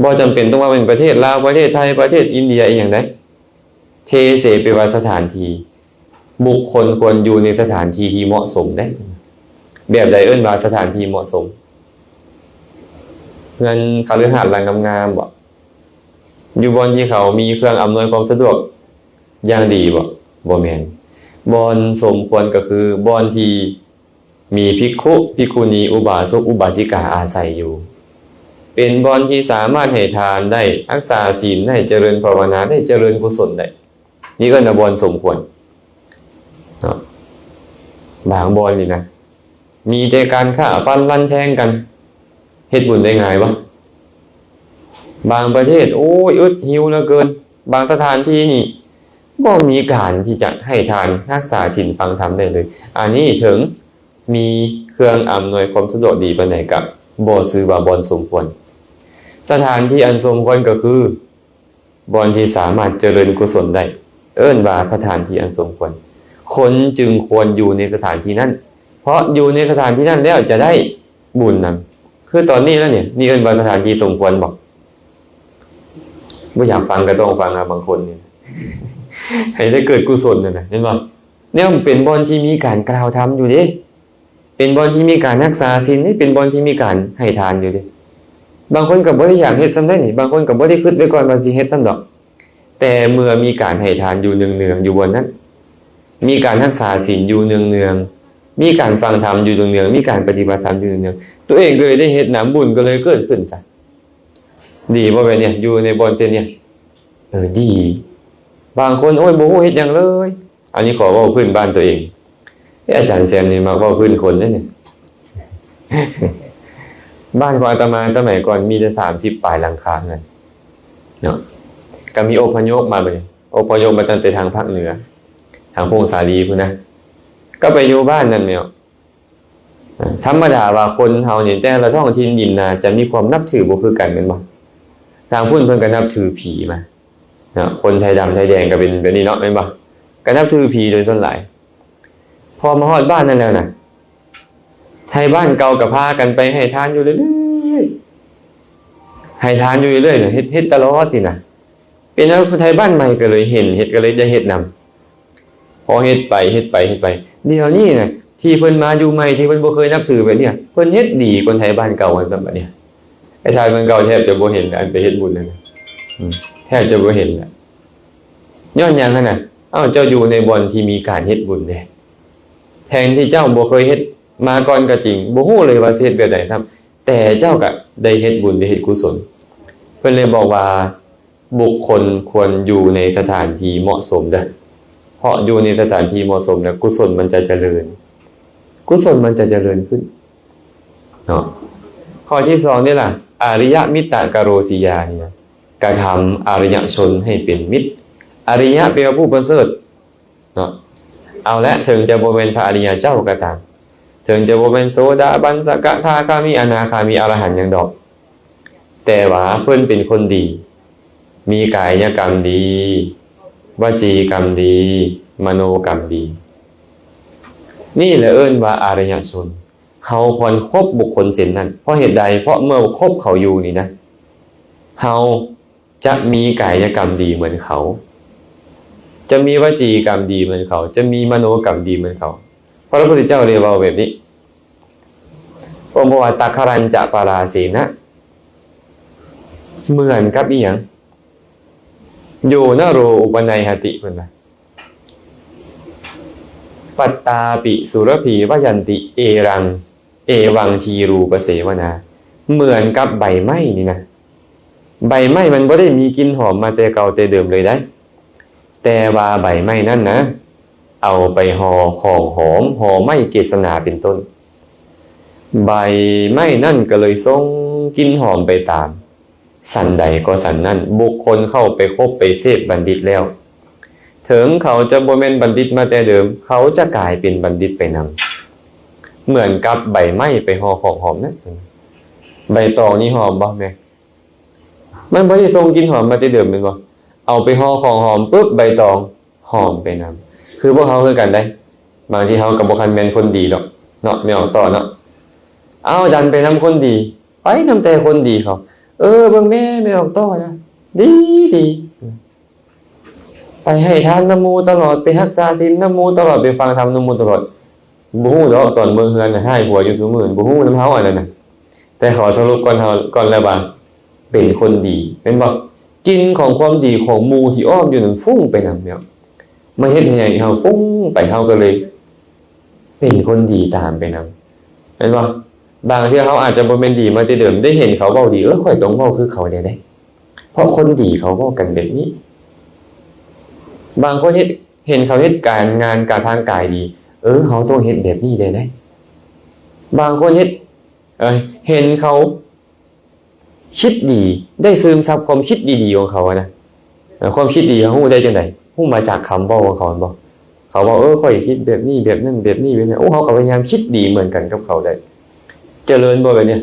บ่จำเป็นต้องว่าเป็นประเทศลาวประเทศไทยประเทศอินเดียอีหยังได้เทเสแปลว่าสถานที่บุคคลควรอยู่ในสถานที่ที่เหมาะสมได้แบบใดเอิ้นว่าสถานที่เหมาะสมเงินคฤหาสน์หลังงามๆบ่อยู่บอนที่เขามีเครื่องอำนวยความสะดวกอย่างดีบ่แม่นบ่อนสมควรก็คือบ่อนที่มีภิกขุภิกขุณีอุบาสกอุบาสิกาอาศัยอยู่เป็นบ่อนที่สามารถให้ทานได้รักษาศีลได้เจริญภาวนาได้เจริญกุศลได้นี่ก็น่ะบ่อนสมควรเนาะบางบ่อนนี่นะมีแต่การฆ่าฟันลั่นแทงกันเฮ็ดบุญได้ง่ายบ่บางประเทศโอ้ยอึดหิวเหลือเกินบางสถานที่นี่บ่มีการที่จะให้ทานรักษาศีลฟังธรรมได้เลยอันนี้ถึงมีเครื่องอำนวยความสะดวกดีปานใดก็บ่ชื่อว่าบ่อนสมควรสถานที่อันสมควรก็คือบ่อนที่สามารถเจริญกุศลได้เอิ้นว่าสถานที่อันสมควรคนจึงควรอยู่ในสถานที่นั้นเพราะอยู่ในสถานที่นั้นแล้วจะได้บุญนั้นคือตอนนี้แล้วเนี่ยนี่เอิ้นว่าสถานที่สมควรบ่อยากฟังก็ต้องฟังบางคนเนี่ยให้ได้เกิดกุศลนะเห็นบ่เนี่ยมันเป็นบ่อนที่มีการกล่าวธรรมอยู่ดิเป็นบ่อนที่มีการรักษาศีลนี่เป็นบ่อนที่มีการให้ทานอยู่ดิบางคนก็บ่ได้อยากเฮ็ดซ้ำได้นี่บางคนก็บ่ได้คิดไว้ก่อนว่าสิเฮ็ดซ้ำดอกแต่เมื่อมีการให้ทานอยู่เนืองๆอยู่บนนั้นมีการรักษาศีลอยู่เนืองๆมีการฟังธรรมอยู่เนืองๆมีการปฏิบัติธรรมอยู่เนืองๆตัวเองก็เลยได้เฮ็ดน้ำบุญก็เลยเกิดขึ้นจ้ะดีบ่แบบเนี่ยอยู่ในบ่อนเต็มเนี่ยดีบางคนโอ้ยบ่ฮู้เฮ็ดหยังเลยอันนี้ขอเว้าพื้นบ้านตัวเองอาจารย์แซมนี่มักเว้าพื้นคนเด้เนี่ย บ้านของอาตมาสมัยก่อนมีแต่30ปลายหลังคาเงินเนาะก็มีอพยพมาบัดนี้อพยพมาตั้งแต่ทางภาคเหนือทางพงสาลีพุ่นนะ ก็ไปอยู่บ้านนั่นแมวธรรมดาว่าคนเฮาเนี่ยแต่ละท้องถิ่นดินนาจะมีความนับถือบ่คือกันแม่นบ่ทางพุ่นเพิ่นก็นับถือผีมาคนไทยดำไทยแดงก็เป็นแบบนี้เนาะแม่นบ่ก็นับถือผีโดยส่วนหลายพอมาฮอดบ้านนั่นแล้วน่ะไทยบ้านเก่าก็พากันไปให้ทานอยู่เรื่อยๆให้ทานอยู่เรื่อยๆเฮ็ดตลอดสินะเป็นแล้วไทยบ้านใหม่ก็เลยเห็นเฮ็ดก็เลยจะเฮ็ดนำพอเฮ็ดไปเดี๋ยวนี้น่ะที่เพิ่นมาอยู่ใหม่ที่เพิ่นบ่เคยนับถือแบบเนี้ยเพิ่นเฮ็ดดีคนไทยบ้านเก่ากันซะบัดนี้ไอ้ไทยบ้านเก่าแทบจะบ่เห็นอันไปเฮ็ดบุญเลยนะแทบจะบ่เห็นแล้วย้อนหยังหั่นน่ะเจ้าอยู่ในบ่อนที่มีการเฮ็ดบุญเด้แทนที่เจ้าบ่เคยเฮ็ดมาก่อนก็จริงบ่ฮู้เลยว่าสิเฮ็ดแบบใดครับแต่เจ้าก็ได้เฮ็ดบุญได้เฮ็ดกุศลเพิ่นเลยบอกว่าบุคคลควรอยู่ในสถานที่เหมาะสมเด้อเพราะอยู่ในสถานที่เหมาะสมแล้วกุศลมันจะเจริญขึ้นเนาะข้อที่2นี่ล่ะอริยมิตตกโรสิยาเนี่ยกระทำอริยชนให้เป็นมิตรอริยะแปลว่าผู้ประเสริฐเนาะเอาละถึงจะบ่เป็นพระอริยเจ้าก็ตามถึงจะบ่เป็นโสดาบันสกทาคามีอนาคามีอรหันต์อย่างดอกแต่ว่าเพิ่นเป็นคนดีมีกายกรรมดีวจีกรรมดีมโนกรรมดีนี่แหละเอิ้นว่าอริยชนเขาควรคบบุคคลเช่นนั้นเพราะเหตุใดเพราะเมื่อคบเขาอยู่นี่นะเฮาจะมีกายกรรมดีเหมือนเขาจะมีวจีกรรมดีเหมือนเขาจะมีมโนกรรมดีเหมือนเขาเพราะพระพุทธเจ้าเรียกว่าแบบนี้องค์พระวัตตครัญจะปาราเสนะเหมือนกับอีหยังโยนโรอุปนัยหติเพิ่นว่าปัตตาปิสุรพีวยันติเอวังทีรูปเสวนาเหมือนกับใบไม้นี่นะใบไม้มันบ่ได้มีกลิ่นหอมมาแต่เก่าแต่เดิมเลยได้แต่ว่าใบไม้นั่นนะเอาไปห่อของหอมห่อไม้เกสนาเป็นต้นใบไม้นั่นก็เลยส่งกลิ่นหอมไปตามสันใดก็สันนั่นบุคคลเข้าไปคบไปเสพบัณฑิตแล้วถึงเขาจะบ่แม่นบัณฑิตมาแต่เดิมเขาจะกลายเป็นบัณฑิตไปนำเหมือนกับใบไม้ไปห่อของหอมนั่นใบตองนี่หอมบ่แม่มันบ่ได้ส่งกลิ่นหอมมาแต่เดิมแม่นบ่เอาไปห่อของหอมปุ๊บใบตองหอมไปนำคือพวกเขาคือกันได้บางทีเขาก็บ่คันแม่นคนดีดอกเนาะไม่ออกต่อเนาะดันไปนำคนดีไปนำแต่คนดีเขาเบิ่งแม่ไม่ออกต่อนะดีไปให้ทานน้ำมูตลอดไปรักษาศีลน้ำมูตลอดไปฟังธรรมน้ำมูตลอดบ่ฮู้ดอกตอนเบิ่งเฮือนน่ะให้ผัวอยู่ซุมื้อบ่ฮู้นำเฮาอันนั้นน่ะแต่ขอสรุปก่อนแล้วว่าเป็นคนดีเป็นบ่กินของความดีของหมู่ที่อ้อมอยู่นั่นฟุ้งไปนำแล้วมาเฮ็ดให้เฮาฟุ้งไปเฮาก็เลยเป็นคนดีตามไปนำเห็นบ่บางทีเขาอาจจะบ่แม่นดีมาแต่เดิมได้เห็นเขาเว้าดีค่อยต้องเว้าคือเขาได้เพราะคนดีเขาเว้ากันแบบนี้บางคนเห็นเขาเฮ็ดการงานการทางกายดีเขาต้องเฮ็ดแบบนี้ได้บางคนเห็นเขาคิดดีได้ซึมซับความคิดดีๆของเขานะความคิดดีเขาฮู้ได้จังได๋ฮู้มาจากคำเว้าของเขาบ่เขาว่าค่อยคิดแบบนี้แบบนั้นแบบนี้แบบนั้นเขาก็พยายามคิดดีเหมือนกันกับเขาได้เจริญบ่แบบนี้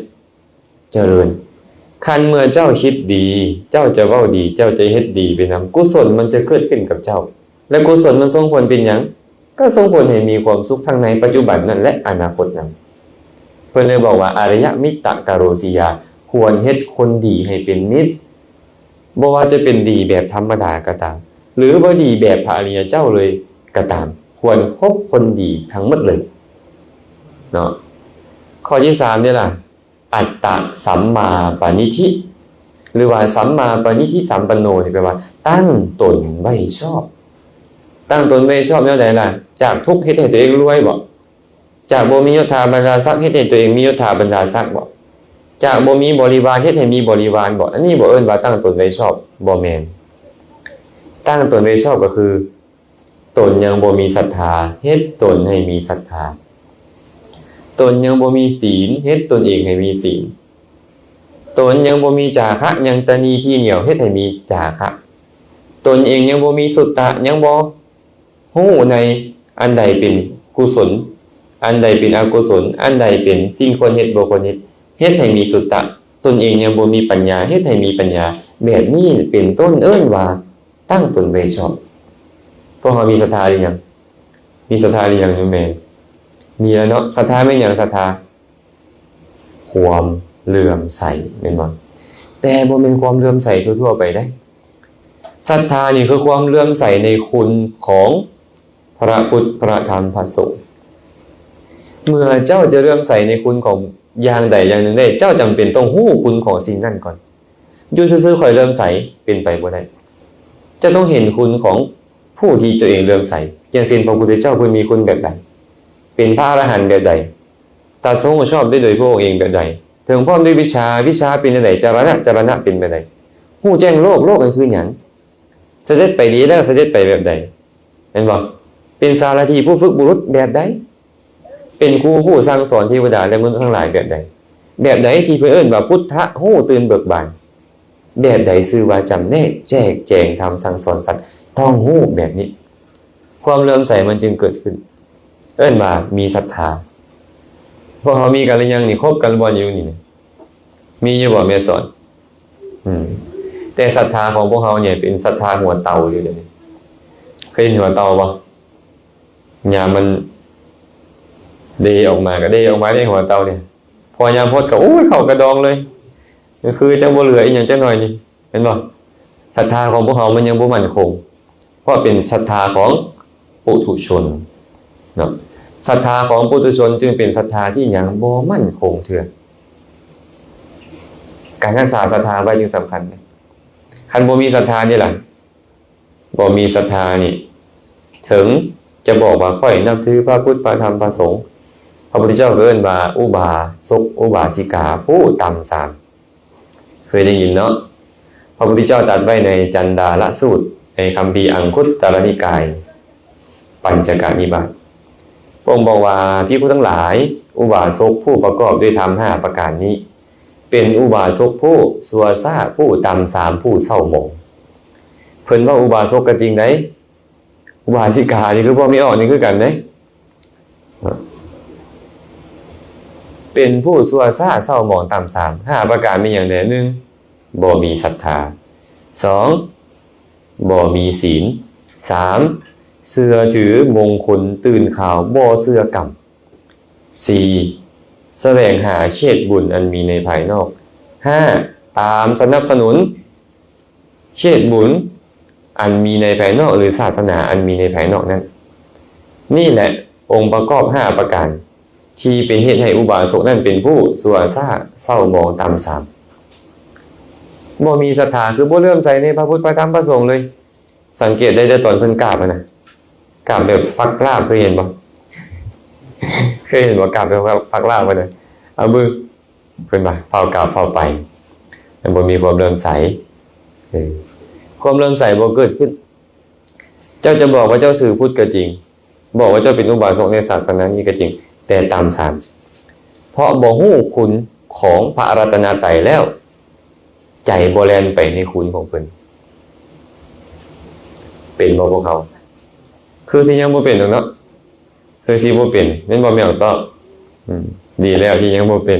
เจริญคันเมื่อเจ้าคิดดีเจ้าจะเว้าดีเจ้าจะเฮ็ดดีไปนำกุศลมันจะเกิดขึ้นกับเจ้าและกุศลมันส่งผลเป็นหยังก็ส่งผลให้มีความสุขทั้งในปัจจุบันนั้นและอนาคตนั้นเพิ่นเลยบอกว่าอริยมิตตกโรสิยาควรเฮ็ดคนดีให้เป็นมิตรบ่ว่าจะเป็นดีแบบธรรมดาก็ตามหรือบ่ดีแบบพระอริยเจ้าเลยก็ตามควรคบคนดีทั้งหมดเลยเนาะข้อที่3นี่ล่ะอัตตะสัมมาปณิธิหรือว่าสัมมาปณิธิสัมปันโนนี่แปลว่าตั้งตนไว้ชอบตั้งตนไว้ชอบแนวใดล่ะจากทุกข์เฮ็ดให้ตัวเองรวยบ่จากบ่มียศถาบรรดาศักดิ์เฮ็ดให้ตัวเองมียศถาบรรดาศักดิ์บ่จากบ่มีบริวารเฮ็ดให้มีบริวารบ่อันนี้บ่เอิ้นว่าตั้งตนไว้ชอบบ่แม่นตั้งตนไว้ชอบก็คือตนยังบ่มีศรัทธาเฮ็ดตนให้มีศรัทธาตนยังบ่มีศีลเฮ็ดตนเองให้มีศีลตนยังบ่มีจาคะยังตนีที่เหนียวเฮ็ดให้มีจาคะตนเองยังบ่มีสุตตะยังบ่ฮู้ในอันใดเป็น กุศลอันใดเป็นอกุศลอันใดเป็นสิ่งควรเฮ็ดบ่ควรเฮ็ดเฮ็ดให้มีสุตตะตนเองยังบ่มีปัญญาเฮ็ดให้มีปัญญาแบบนี้เป็นต้นเอิ้นว่าตั้งตนไว้ชอบพวกเรามีศรัทธาหรือยังมีศรัทธาหรือยังโยมแม่มีแล้วเนาะศรัทธาแม่นหยังศรัทธาความเลื่อมใสแม่นบ่แต่บ่แม่นความเลื่อมใสทั่วๆไปได้ศรัทธานี่คือความเลื่อมใสในคุณของพระพุทธพระธรรมพระสงฆ์เมื่อเจ้าจะเลื่อมใสในคุณของอย่างใดอย่างหนึ่งได้เจ้าจำเป็นต้องฮู้คุณของสิ่งนั้นก่อนอยู่ซื่อๆค่อยเลื่อมใสเป็นไปบ่ได้จะต้องเห็นคุณของผู้ที่ตัวเองเลื่อมใสอย่างเช่นพระพุทธเจ้าเพิ่นมีคุณแบบใดเป็นพระอรหันต์แบบใดตรัสรู้ชอบได้โดยพระองค์เองแบบใดถึงพร้อมด้วยวิชาเป็นแบบใดจรณะเป็นแบบใดฮู้แจ้งโลกนั้นคือหยังเสด็จไปดีแล้วเสด็จไปแบบใดเห็นบ่เป็นสารถีผู้ฝึกบุรุษแบบใดเป็นครูผู้สั่งสอนเทวดาและมนุษย์ทั้งหลายแบบใดที่เพิ่นเอิ้นว่าพุทธะฮู้ตื่นเบิกบานแบบใดชื่อว่าจำแนกแจกแจงทำสั่งสอนสัตว์ต้องฮู้แบบนี้ความเลื่อมใสมันจึงเกิดขึ้นเอิ้นว่ามีศรัทธาพวกเรามีกันหรือยังนี่คบกันบ่อยู่นี่มีอยู่บ่แม่สอนแต่ศรัทธาของพวกเราเนี่ยเป็นศรัทธาหัวเตาอยู่เดี๋ยวนี้เคยเห็นหัวเตาบ่ยามมันเดออกมาก็เดออกมาในหัวเตาเนี่ยพอยามพดก็โอ้ยเข้ากระดองเลยก็คือจังบ่เหลืออีหยังจักหน่อยนี่เห็นบ่ศรัทธาของพวกเรามันยังบ่มั่นคงเพราะเป็นศรัทธาของปุถุชนเนาะศรัทธาของปุถุชนจึงเป็นศรัทธาที่ยังบ่มั่นคงเถื่อการรักษาศรัทธาไว้จึงสำคัญคันบ่มีศรัทธานี่ล่ะบ่มีศรัทธานี่ถึงจะบอกว่าค่อยนับถือพระพุทธพระธรรมพระสงฆ์พระพุทธเจ้าเอิ้นว่าอุบาสกอุบาสิกาผู้ต่ำสามเคยได้ยินเนาะพระพุทธเจ้าตรัสไว้ในจันดาลสูตรในคัมภีร์อังคุตตรนิกายปัญจกนิบาตพระองค์บอกว่าภิกษุทั้งหลายอุบาสกผู้ประกอบด้วยธรรม5ประการนี้เป็นอุบาสกผู้ซัวซ่าผู้ต่ำสามผู้เศร้าหมองเพิ่นว่าอุบาสกก็จริงได้อุบาสิกานี่คือบ่มีออกนี่คือกันเด้เป็นผู้ซัวซ่าเศร้าหมองต่ำสาม5ประการมีอย่างใด1บ่มีศรัทธา2บ่มีศีล3เชื่อถือมงคลตื่นข่าวบ่เชื่อกรรม4แสวงหาเขตบุญอันมีในภายนอก5ตามสนับสนุนเขตบุญอันมีในภายนอกหรือศาสนาอันมีในภายนอกนั้นนี่แหละองค์ประกอบ5ประการที่เป็นเหตุให้อุบาสกนั้นเป็นผู้ซัวซ่าเศร้าหมองต่ำสามบ่มีศรัทธาคือบ่เลื่อมใสในพระพุทธพระธรรมพระสงฆ์เลยสังเกตได้ตอนเพิ่นกราบนะกราบแบบฟักลาบเคยเห็นบ่เคยเห็นว่ากราบแบบฟักลาบบ่เลยเอามือเพิ่นว่าเฝ้ากราบเฝ้าไปมันบ่มีความเลื่อมใสความเลื่อมใสบ่เกิดขึ้นเจ้าจะบอกว่าเจ้าสื่อพุทธก็จริงบอกว่าเจ้าเป็นอุบาสกในศาสนานี้ก็จริงแต่ตามสามเพราะบ่ฮู้คุณของพระรัตนตรัยแล้วใจบ่แล่นไปในคุณของเพิ่นเป็นบ่พวกเขาคือที่ยังบ่เป็นดอกเนาะคือสิบ่เป็นแม่นบ่แม่นตอบดีแล้วที่ยังบ่เป็น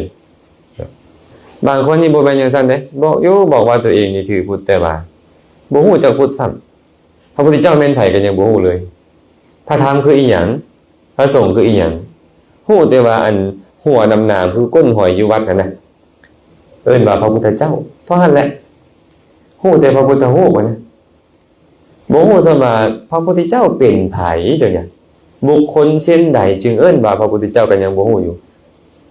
บางคนนี่บ่แม่นจังซั่นเด้บอกว่าตัวเองนี่ถือพุทธแต่ว่าบ่ฮู้จักพุทธซ้ำพระพุทธเจ้าแม่นไผก็ยังบ่ฮู้เลยพระธรรมคืออีหยังพระสงฆ์คืออีหยังฮู้แต่ว่าอันหัวดำหน้าคือก้นหอยอยู่วัดนั่นน่ะเอิ้นว่าพระพุทธเจ้าเท่านั้นแหละฮู้แต่พระพุทธรูปว่านะบ่ฮู้ซะว่าพระพุทธเจ้าเป็นไผเด้อเนี่ยบุคคลเช่นใดจึงเอิ้นว่าพระพุทธเจ้าก็ยังบ่ฮู้อยู่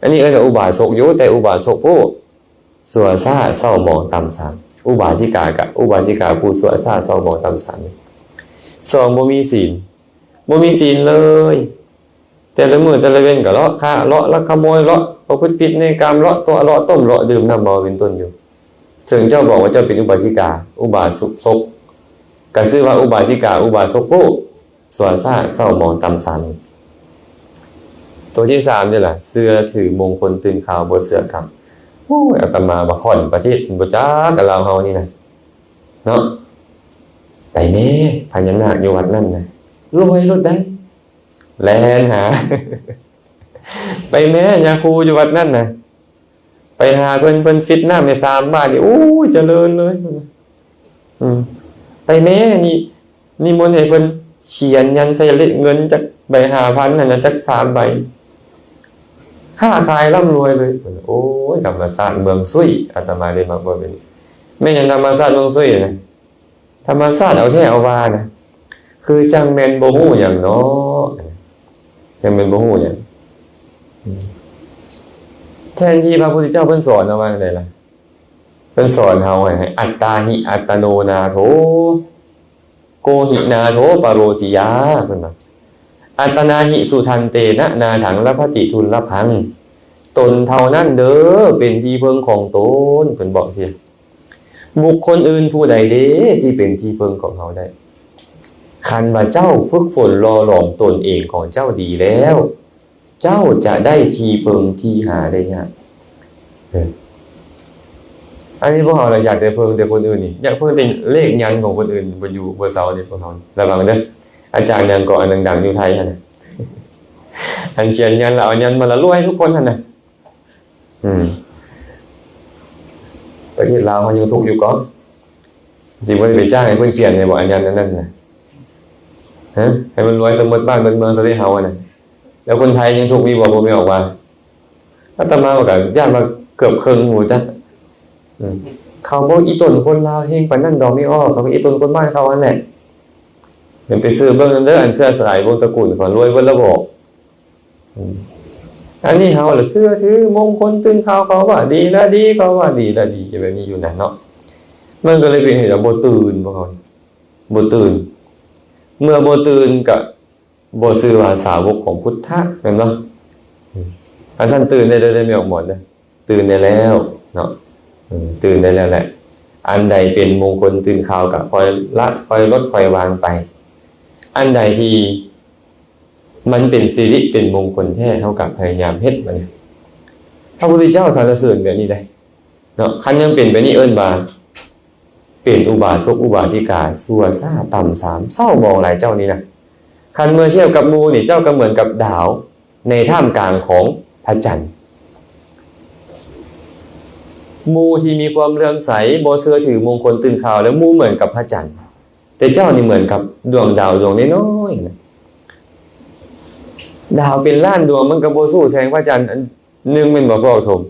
อันนี้เอิ้นว่าอุบาสกอยู่แต่อุบาสกผู้ซัวซ่าเศร้าหมองต่ำสามอุบาสิกากับอุบาสิกาผู้ซัวซ่าเศร้าหมองต่ำสาม2บ่มีศีลเลยแต่ละมื้อแต่ละเว้นก็เลาะฆ่าเลาะลักขโมยเลาะประพฤติผิดในกามเลาะตัวเลาะต้มเลาะดื่มน้ำเมาเป็นต้นอยู่ถึงเจ้าบอกว่าเจ้าเป็นอุบาสิกาอุบาสกก็ชื่อว่าอุบาสิกาอุบาสกผู้ซัวซ่าเศร้าหมองต่ำสามตัวที่3นี่ล่ะเชื่อถือมงคลตื่นข่าวบ่เชื่อกรรมโอ้ยอาตมาบ่ค่อนประเทศบ่จักกับเราเฮานี่นะเนาะไปแม่พญานาคอยู่วัดนั่นน่ะรวยรถได้ แล่นหา ไปแม่ยาคูอยู่วัดนั่นนะไปหาเพิ่นฟิตหน้าใน3 บาทนี่โอ้ยเจริญเลยไปแม่นี่มนต์ให้เพิ่นเขียนยันใส่เลขเงินจากใบ5,000นั่นนะจาก3 ใบค้าขายร่ำรวยเลยโอ้ยธรรมศาสตร์เมืองซุยอาตมาได้มาบ่เป็นไม่ใช่ธรรมศาสตร์เมืองซุยนะธรรมศาสตร์เอาแท้เอาว่านะคือจังแม่นบ่ฮู้หยังเนาะจังแม่นบ่ฮู้หยังแทนที่พระพุทธเจ้าเพิ่นสอนเอาไว้ได้ล่ะเพิ่นสอนเฮาให้อัตตาหิอัตโนนาโถโกหินาโถปโรสิยาเพิ่นว่าอัตนาหิสุทันเตนะนาถังละพติทุลละพังตนเท่านั้นเด้อเป็นที่พึ่งของตนเพิ่นบอกสิบุคคลอื่นผู้ใดเด้สิเป็นที่พึ่งของเฮาได้คันว่าเจ้าฝึกฝนรอหลอมตนเองของเจ้าดีแล้วเจ้าจะได้ที่พึ่งที่หาได้ยากอันนี้พวกเราอยากได้เพิ่งแต่คนอื่นนี่อยากเพิ่งแต่เลขยันของคนอื่นบนอยู่บนเสานี่พวกเราระวังเด้ออาจารย์ยันก็อันดังๆอยู่ไทยนะอันเขียนยันแล้วเอายันมาละรวยทุกคนนะประเทศลาวเขายังทุกข์อยู่ก่อนสิว่าไปจ้างให้เพิ่นเขียนในบ่อันยันนั่นน่ะฮะให้มันรวยสมมุติบ้านเมืองซะได้เฮาน่ะแล้วคนไทยยังทุกข์มีบ่ไม่ออกว่าอาตมาก็ญาติมาเกือบครึ่งหมู่จักเขาบอกอีต้นคนลาวเฮงปานนั้นดอกไม่ออกเขาอีต้นคนบ้านเขาอันแหละเดี๋ยวไปซื้อเบิ่งเด้ออันเสื้อสายวงตระกูลของรวยเบิดระบบอันนี้เฮาล่ะเสื้อถือมงคลตื่นข่าวเขาว่าดีละดีเขาว่าดีละดีแบบนี้อยู่นั่นเนาะมันก็เลยเป็นเหตุบ่ตื่นบ่เขาบ่ตื่นเมื่อบ่ตื่นก็บ่ชื่อว่าสาวกของพุทธะแม่นบ่อันซั่นตื่นได้ไม่ออกหมดเด้อตื่นได้แล้วเนาะตื่นได้แล้วแหละอันใดเป็นมงคลตื่นข่าวก็คอยละคอยลดคอยวางไปอันใดที่มันเป็นสิริเป็นมงคลแท้เท่ากับพยายามเฮ็ดมันพระพุทธเจ้าสรรเสริญแบบนี้ได้เนาะคันยังเป็นแบบนี้เอิ้นว่าเป็นอุบาสกอุบาสิกาซั่วซ่าต่ำ3เศร้ามองหลายเจ้านี้นะคันเมื่อเทียบกับหมู่นี่เจ้าก็เหมือนกับดาวในท่ามกลางของพระจันทร์หมู่ที่มีความเลื่อมใสบ่เชื่อถือมงคลตื่นข่าวแล้วหมู่เหมือนกับพระจันทร์แต่เจ้านี่เหมือนกับดวงดาวดวงน้อยๆนะดาวเป็นล้านดวงมันก็บ่สู้แสงพระจันทร์นึงแม่นบ่พอทม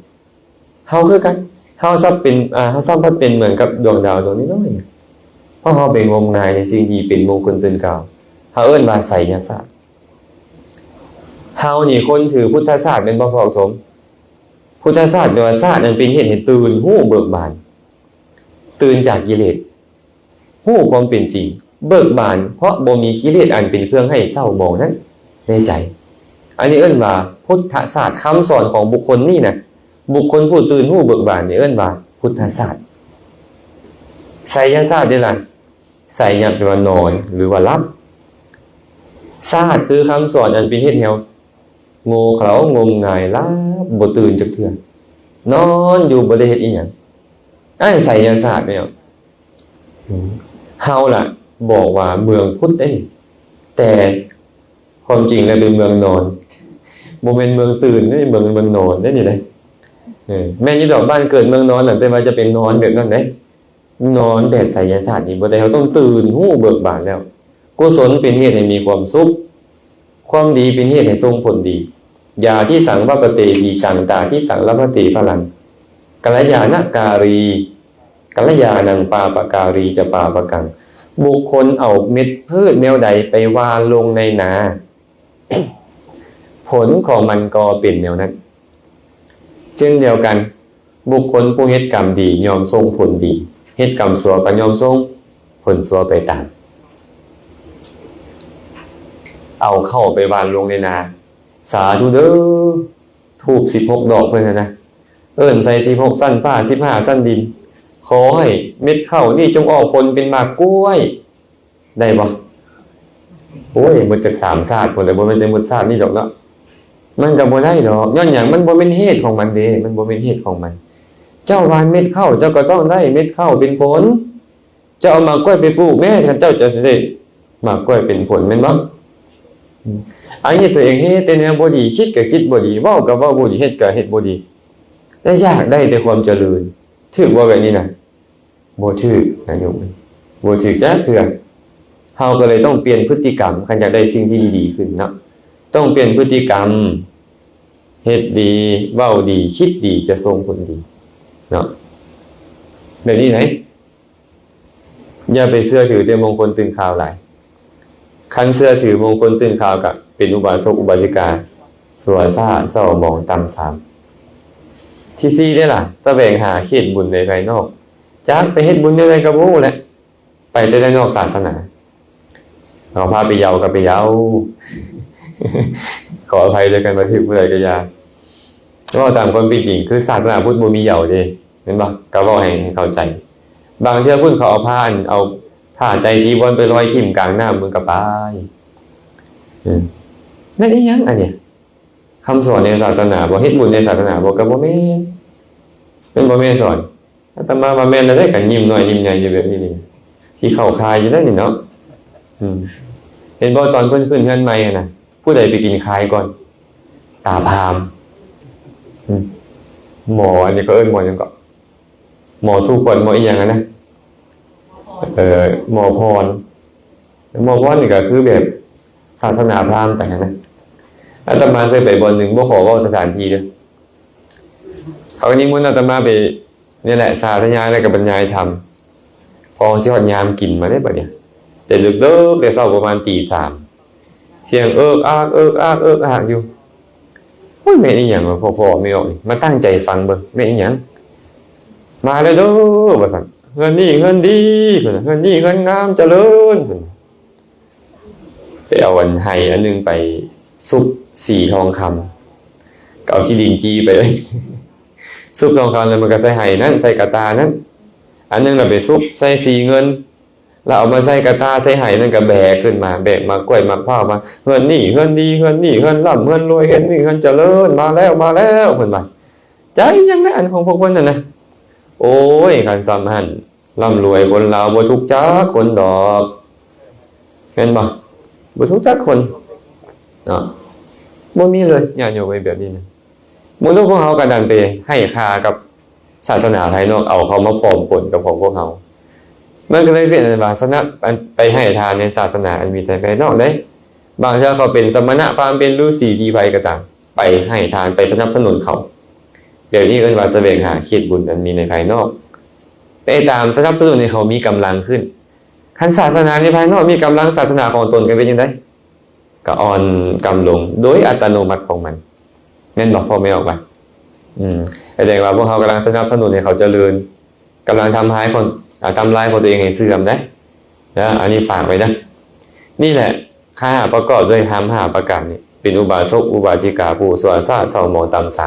เฮาคือกันเฮาซับเป็นเฮาซับเป็นเหมือนกับดวงดาวดวงน้อยๆเพราะเฮาเป็นงมงายในสิ่งที่เป็นมงคลตื่นข่าวเฮาเอิ้นว่าไสยศาสตร์เฮานี่คนถือพุทธศาสตร์เป็นบ่พอทมพุทธศาสตร์แปลว่าศาสตร์นั้นเป็นเหตุให้ตื่นหู้เบิกบานตื่นจากกิเลสหู้ความเป็นจริงเบิกบานเพราะบ่มีกิเลสอันเป็นเครื่องให้เศร้าหมองนั้นในใจอันนี้เอิ้นว่าพุทธศาสตร์คำสอนของบุคคลนี่นะบุคคลผู้ตื่นหู้เบิกบานนี่เอิ้นว่าพุทธศาสตร์ไสยศาสตร์ได้ล่ะไสยะแปลว่านอนหรือว่าหลับศาสตร์คือคำสอนอันเป็นเหตุให้โง่เขลางมงายลับบ่ตื่นจักเทื่อนอนอยู่บ่ได้เฮ็ดอีหยังอันไสยศาสตร์แม่นเฮาล่ะบอกว่าเมืองพุทธได้แต่ความจริงแล้วเป็นเมืองนอนบ่แม่นเมืองตื่นนี่เมืองนอนได้นี่ได้แม่นอยู่ดอกบ้านเกิดเมืองนอนน่ะแต่ว่าจะเป็นนอนแบบนั้นเด้นอนแบบไสยศาสตร์นี่บ่ได้เฮาต้องตื่นฮู้เบิกบานแล้วกุศลเป็นเหตุให้มีความสุขความดีเป็นเหตุให้ทรงผลดียาที่สังวปเตวิชังตาที่สังลภติพลังกัลยาณการีกัลยาณังปาปการีจะปาปกังบุคคลเอาเม็ดพืชแนวใดไปวานลงในนา ผลของมันก็เป็นแนวนั้นเช่นเดียวกันบุคคลผู้เฮ็ดกรรมดียอมทรงผลดีเฮ็ดกรรมชั่วก็ยอมทรงผลชั่วไปตามเอาเข้าไปวานลงในนาสาธุเด้อทูบ16ดอกเพิ่นนะเอิ้นใส่16สั้นผ้า15สั้นดินขอให้เม็ดข้าวนี่จงออกผลเป็นหมากกล้วยได้บ่โอ้ยหมดจาก3ชาติพุ่นแล้วบ่แม่นแต่หมดชาตินี่ดอกเนาะมันก็บ่ได้ดอกย้อนหยังมันบ่เป็นเหตุของมันเด้มันบ่เป็นเหตุของมันเจ้าหวานเม็ดข้าวเจ้าก็ต้องได้เม็ดข้าวเป็นผลเจ้าเอาหมากกล้วยไปปลูกแม่ท่านเจ้าจะสิได้หมากกล้วยเป็นผลแม่นบ่ อันนี้ตัวเองเฮ็ดแต่แนวบ่ดีคิดก็คิดบ่ดีเว้าก็เว้าบ่ดีเฮ็ดก็เฮ็ดบ่ดีแต่อยากได้แต่ความเจริญถูกบ่แบบนี้น่ะบ่ถูกนะโยมบ่ถูกจักเทื่อเฮาก็เลยต้องเปลี่ยนพฤติกรรมคันอยากได้สิ่งที่ดีๆขึ้นเนาะต้องเปลี่ยนพฤติกรรมเฮ็ดดีเว้าดีคิดดีจะส่งผลดีเนาะแบบนี้ไหนอย่าไปเชื่อถือแต่มงคลตื่นข่าวหลายคันเชื่อถือมงคลตื่นข่าวก็เป็นอุบาสกอุบาสิกาสัวซ่าเศร้าหมองต่ำสามที่สี่ได้ล่ะแสวงหาเขตบุญในภายนอกจักไปเฮ็ดบุญในใดก็บ่รู้แหละไปแต่ในนอกศาสนาเอาพาไปเยาก็ไปเยา ขออภัยด้วยกันมาถึงผู้ใดก็อย่าก็ตามความเป็นจริงคือศาสนาพุทธบ่มีเหยาเด้เห็นบ่ก็เว้าให้เข้าใจบางเทื่อพุ่นเขาเอาผ้าเอาผ้าใจจีวรไปลอยขิ้มกลางน้ำมึงก็ไปแม่นอีหยังอันเนี้ยคำสอนในศาสนาบ่เฮ็ดบุญในศาสนาบ่ก็บ่แม่นเป็นบ่แม่นสอนอาตมาว่าแม่นแล้วได้กันยิ้มน้อยยิ้มใหญ่อยู่แบบนี้นี่ที่เข้าคายอยู่นั่นนี่เนาะเห็นบ่ตอนเพิ่นขึ้นเฮือนใหม่น่ะผู้ใดไปกินคายก่อนตาพรามหมออันนี้ก็เอิ้นหมอหยังก็หมอสู้คนหมออีหยังนะหมอพรนี่ก็คือแบบศาสนาพราหมณ์ไปนะอาตมาเคยไปบ่อนหนึ่งบ่ขอเว้าสถานที่เด้อเขาก็นิมนต์อาตมาไปนี่แหละสาธยายแล้วก็บรรยายธรรมพอสิฮอดยามกินมาได้บัดเนี่ยแต่ดึกเด้อแต่เช้าประมาณ 3:00 เสียงเอิกอักอยู่โอ้ยแม่นอีหยังวะพ่อไม่ออกนี่มาตั้งใจฟังเบิ่งแม่นอีหยังมาแล้วเด้อว่าซั่นเงินนี่เงินดีเพิ่นเงินนี่เงินงามเจริญเพิ่นไปเอาอันไห้อันนึงไปซุปสีทองคำก็เอาขี้ดินจี้ไปเลยซุปทองคำแล้วมันก็ใส่ไห้นั้นใส่กระตานั้นอันนึงน่ะไปซุปใส่สีเงินแล้วเอามาใส่กระตาใส่ไห้นั่นก็แบกขึ้นมาแบกมากล้วยมะพร้าวมาเงินนี่เงินดีเงินนี่เงินร่ำเงินรวยเงินนี่เงินเจริญมาแล้วเพิ่นว่าใจยังได้อันของพวกเพิ่นนั่นน่ะโอ้ยคันซ้ำหั่นร่ำรวยคนลาวบ่ทุกข์จักคนดอกแม่นบ่ทุกข์จักคนเนาะบ่มีเลยญาติโยมแบบนี้นะมื้อพวกเฮาก็ดันไปให้ค่ากับศาสนาภายนอกเอาเขามาปลอมปนกับของพวกเฮามันก็เลยเป็นว่าศาสนาไปให้ทานในศาสนาอันมีแต่ภายนอกเด้บางเทื่อเขาเป็นสมณะพราหมณ์เป็นฤาษีดีไผก็ตามไปให้ทานไปสนับสนุนเขาเดี๋ยวนี้เอิ้นว่าแสวงหาเขตบุญอันมีในภายนอกไปตามสนับสนุนให้เขามีกำลังขึ้นคันศาสนาในภายนอกมีกำลังศาสนาของตนกันเป็นจังได๋ก็อ่อนกำลงโดยอัตโนมัติของมันแม่นบ่พ่อแม่ออกไปแสดงว่าพวกเขากำลังสนับสนุนให้เขาเจริญกำลังทำลายของตัวเองให้เสื่อมนะอันนี้ฝากไว้นะนี่แหละข้าประกอบด้วยธรรม5ประการนี่เป็นอุบาสกอุบาสิกาผู้สัวซ่าเศร้าหมองต่ำ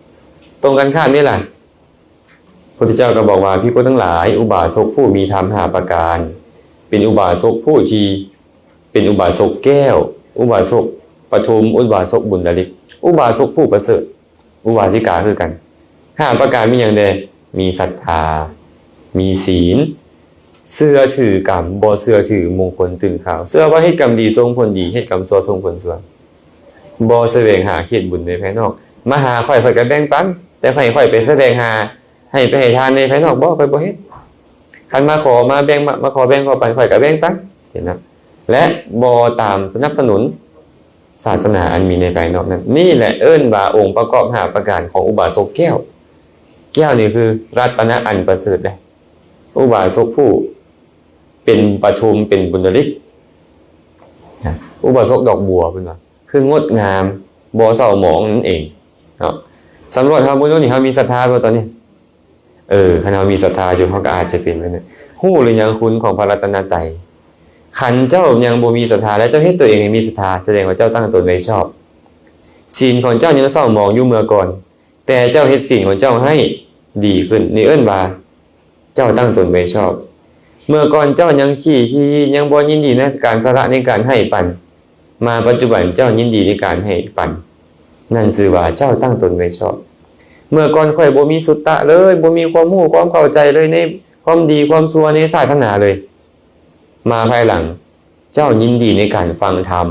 3ตรงกันข้ามนี่แหละพระพุทธเจ้าก็บอกว่าภิกษุทั้งหลายอุบาสกผู้มีธรรม5ประการเป็นอุบาสกผู้ที่เป็นอุบาสกแก้วอุบาสกปทุมอุบาสกบุญดาลิกอุบาสกผู้ประเสริฐอุบาสิกาคือกัน5ประการมีอย่างใดมีศรัทธามีศีลเชื่อถือกรรมบ่เชื่อถือมงคลตื่นข่าวเชื่อว่าเฮ็ดกรรมดีส่งผลดีเฮ็ดกรรมชั่วส่งผลชั่วบ่แสวงหาเขตบุญในภายนอกมาหาข่อยก็แบ่งปันแต่ข่อยไปแสวงหาให้ไปให้ทานในภายนอกบ่ข่อยบ่เฮ็ดคันมาขอมาแบ่งมาขอแบ่งขอปันข่อยก็แบ่งปันเห็นนะและบ่ตามสนับสนุนศาสนาอันมีในภายนอกนั้นนี่แหละเอิ้นว่าองค์ประกอบ5ประการของอุบาสกแก้วนี่คือรัตนะอันประเสริฐเลยอุบาสกผู้เป็นปทุมเป็นบุญดาลิกอุบาสกดอกบัวเป็นว่าคืองดงามบ่เศร้าหมองนั่นเองเนาะสำรวจเฮาบ่นี่เฮามีศรัทธาบ่ตอนนี้คันเฮามีศรัทธาอยู่เฮาก็อาจจะเป็นไปได้ฮู้หรือยังคุณของพระรัตนตรัยขันเจ้ายังบ่มีศรัทธาและเจ้าเฮ็ดตัวเองให้มีศรัทธาแสดงว่าเจ้าตั้งตนไว้ชอบศีลของเจ้ายังเศร้าหมองอยู่เมื่อก่อนแต่เจ้าเฮ็ดศีลของเจ้าให้ดีขึ้นนี่เอิ้นว่าเจ้าตั้งตนไว้ชอบเมื่อก่อนเจ้ายังขี้ที่ยังบ่ยินดีในการสละในการให้ปันมาปัจจุบันเจ้ายินดีในการให้ปันนั่นชื่อว่าเจ้าตั้งตนไว้ชอบเมื่อก่อนค่อยบ่มีสุตตะเลยบ่มีความรู้ความเข้าใจเลยในความดีความชั่วในศาสนาเลยมาภายหลังเจ้ายินดีในการฟังธรรม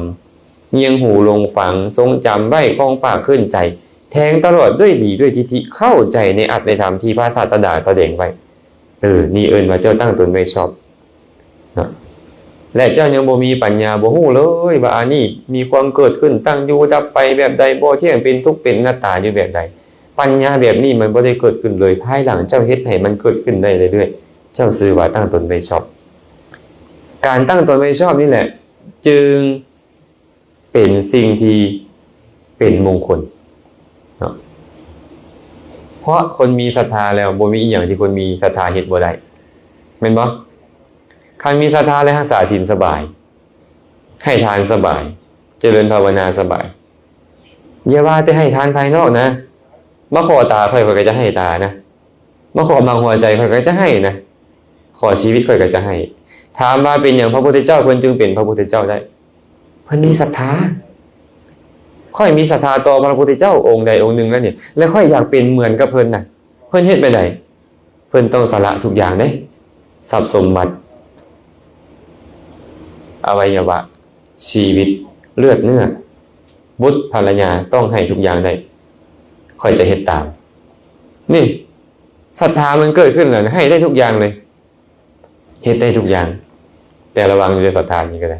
เงียงหูลงฝังทรงจำไว้คล้องปากขึ้นใจแทงตลอดด้วยดีด้วยทิฏฐิเข้าใจในอัตในธรรมที่พระศาสดาแสดงไว้นี่เอิ้นว่าเจ้าตั้งตนไว้ชอบนะและเจ้ายังบ่มีปัญญาบ่ฮู้เลยว่าอันนี้มีความเกิดขึ้นตั้งอยู่ดับไปแบบใดบ่เที่ยงเป็นทุกข์เป็นอนัตตาอยู่แบบใดปัญญาแบบนี้มันบ่ได้เกิดขึ้นเลยภายหลังเจ้าเฮ็ดให้มันเกิดขึ้นได้เรื่อยๆเจ้าชื่อว่าตั้งตนไว้ชอบการตั้งตนไว้ชอบนี่แหละจึงเป็นสิ่งที่เป็นมงคลเนาะเพราะคนมีศรัทธาแล้วบ่มีอีหยังที่คนมีศรัทธาเฮ็ดบ่ได้แม่นบ่คันมีศรัทธาและรักษาศีลสบายให้ทานสบายเจริญภาวนาสบายอย่าว่าแต่ให้ทานภายนอกนะมาขอตาข่อยก็จะให้ตานะมาขอมาหัวใจข่อยก็จะให้นะขอชีวิตข่อยก็จะให้ถามว่าเป็นหยังพระพุทธเจ้าเพิ่นจึงเป็นพระพุทธเจ้าได้เพิ่นมีศรัทธาค่อยมีศรัทธาต่อพระพุทธเจ้าองค์ใดองค์หนึ่งแล้วเนี่ยแล้วค่อยอยากเป็นเหมือนกับเพิ่นน่ะเพิ่นเฮ็ดไปได้เพิ่นต้องสละทุกอย่างเด้ทรัพย์สมบัติอวัยวะชีวิตเลือดเนื้อบุตรภรรยาต้องให้ทุกอย่างได้ค่อยจะเฮ็ดตามนี่ศรัทธามันเกิดขึ้นแล้วให้ได้ทุกอย่างเลยเฮ็ดได้ทุกอย่างแต่ระวังในศรัทธานี้ก็ได้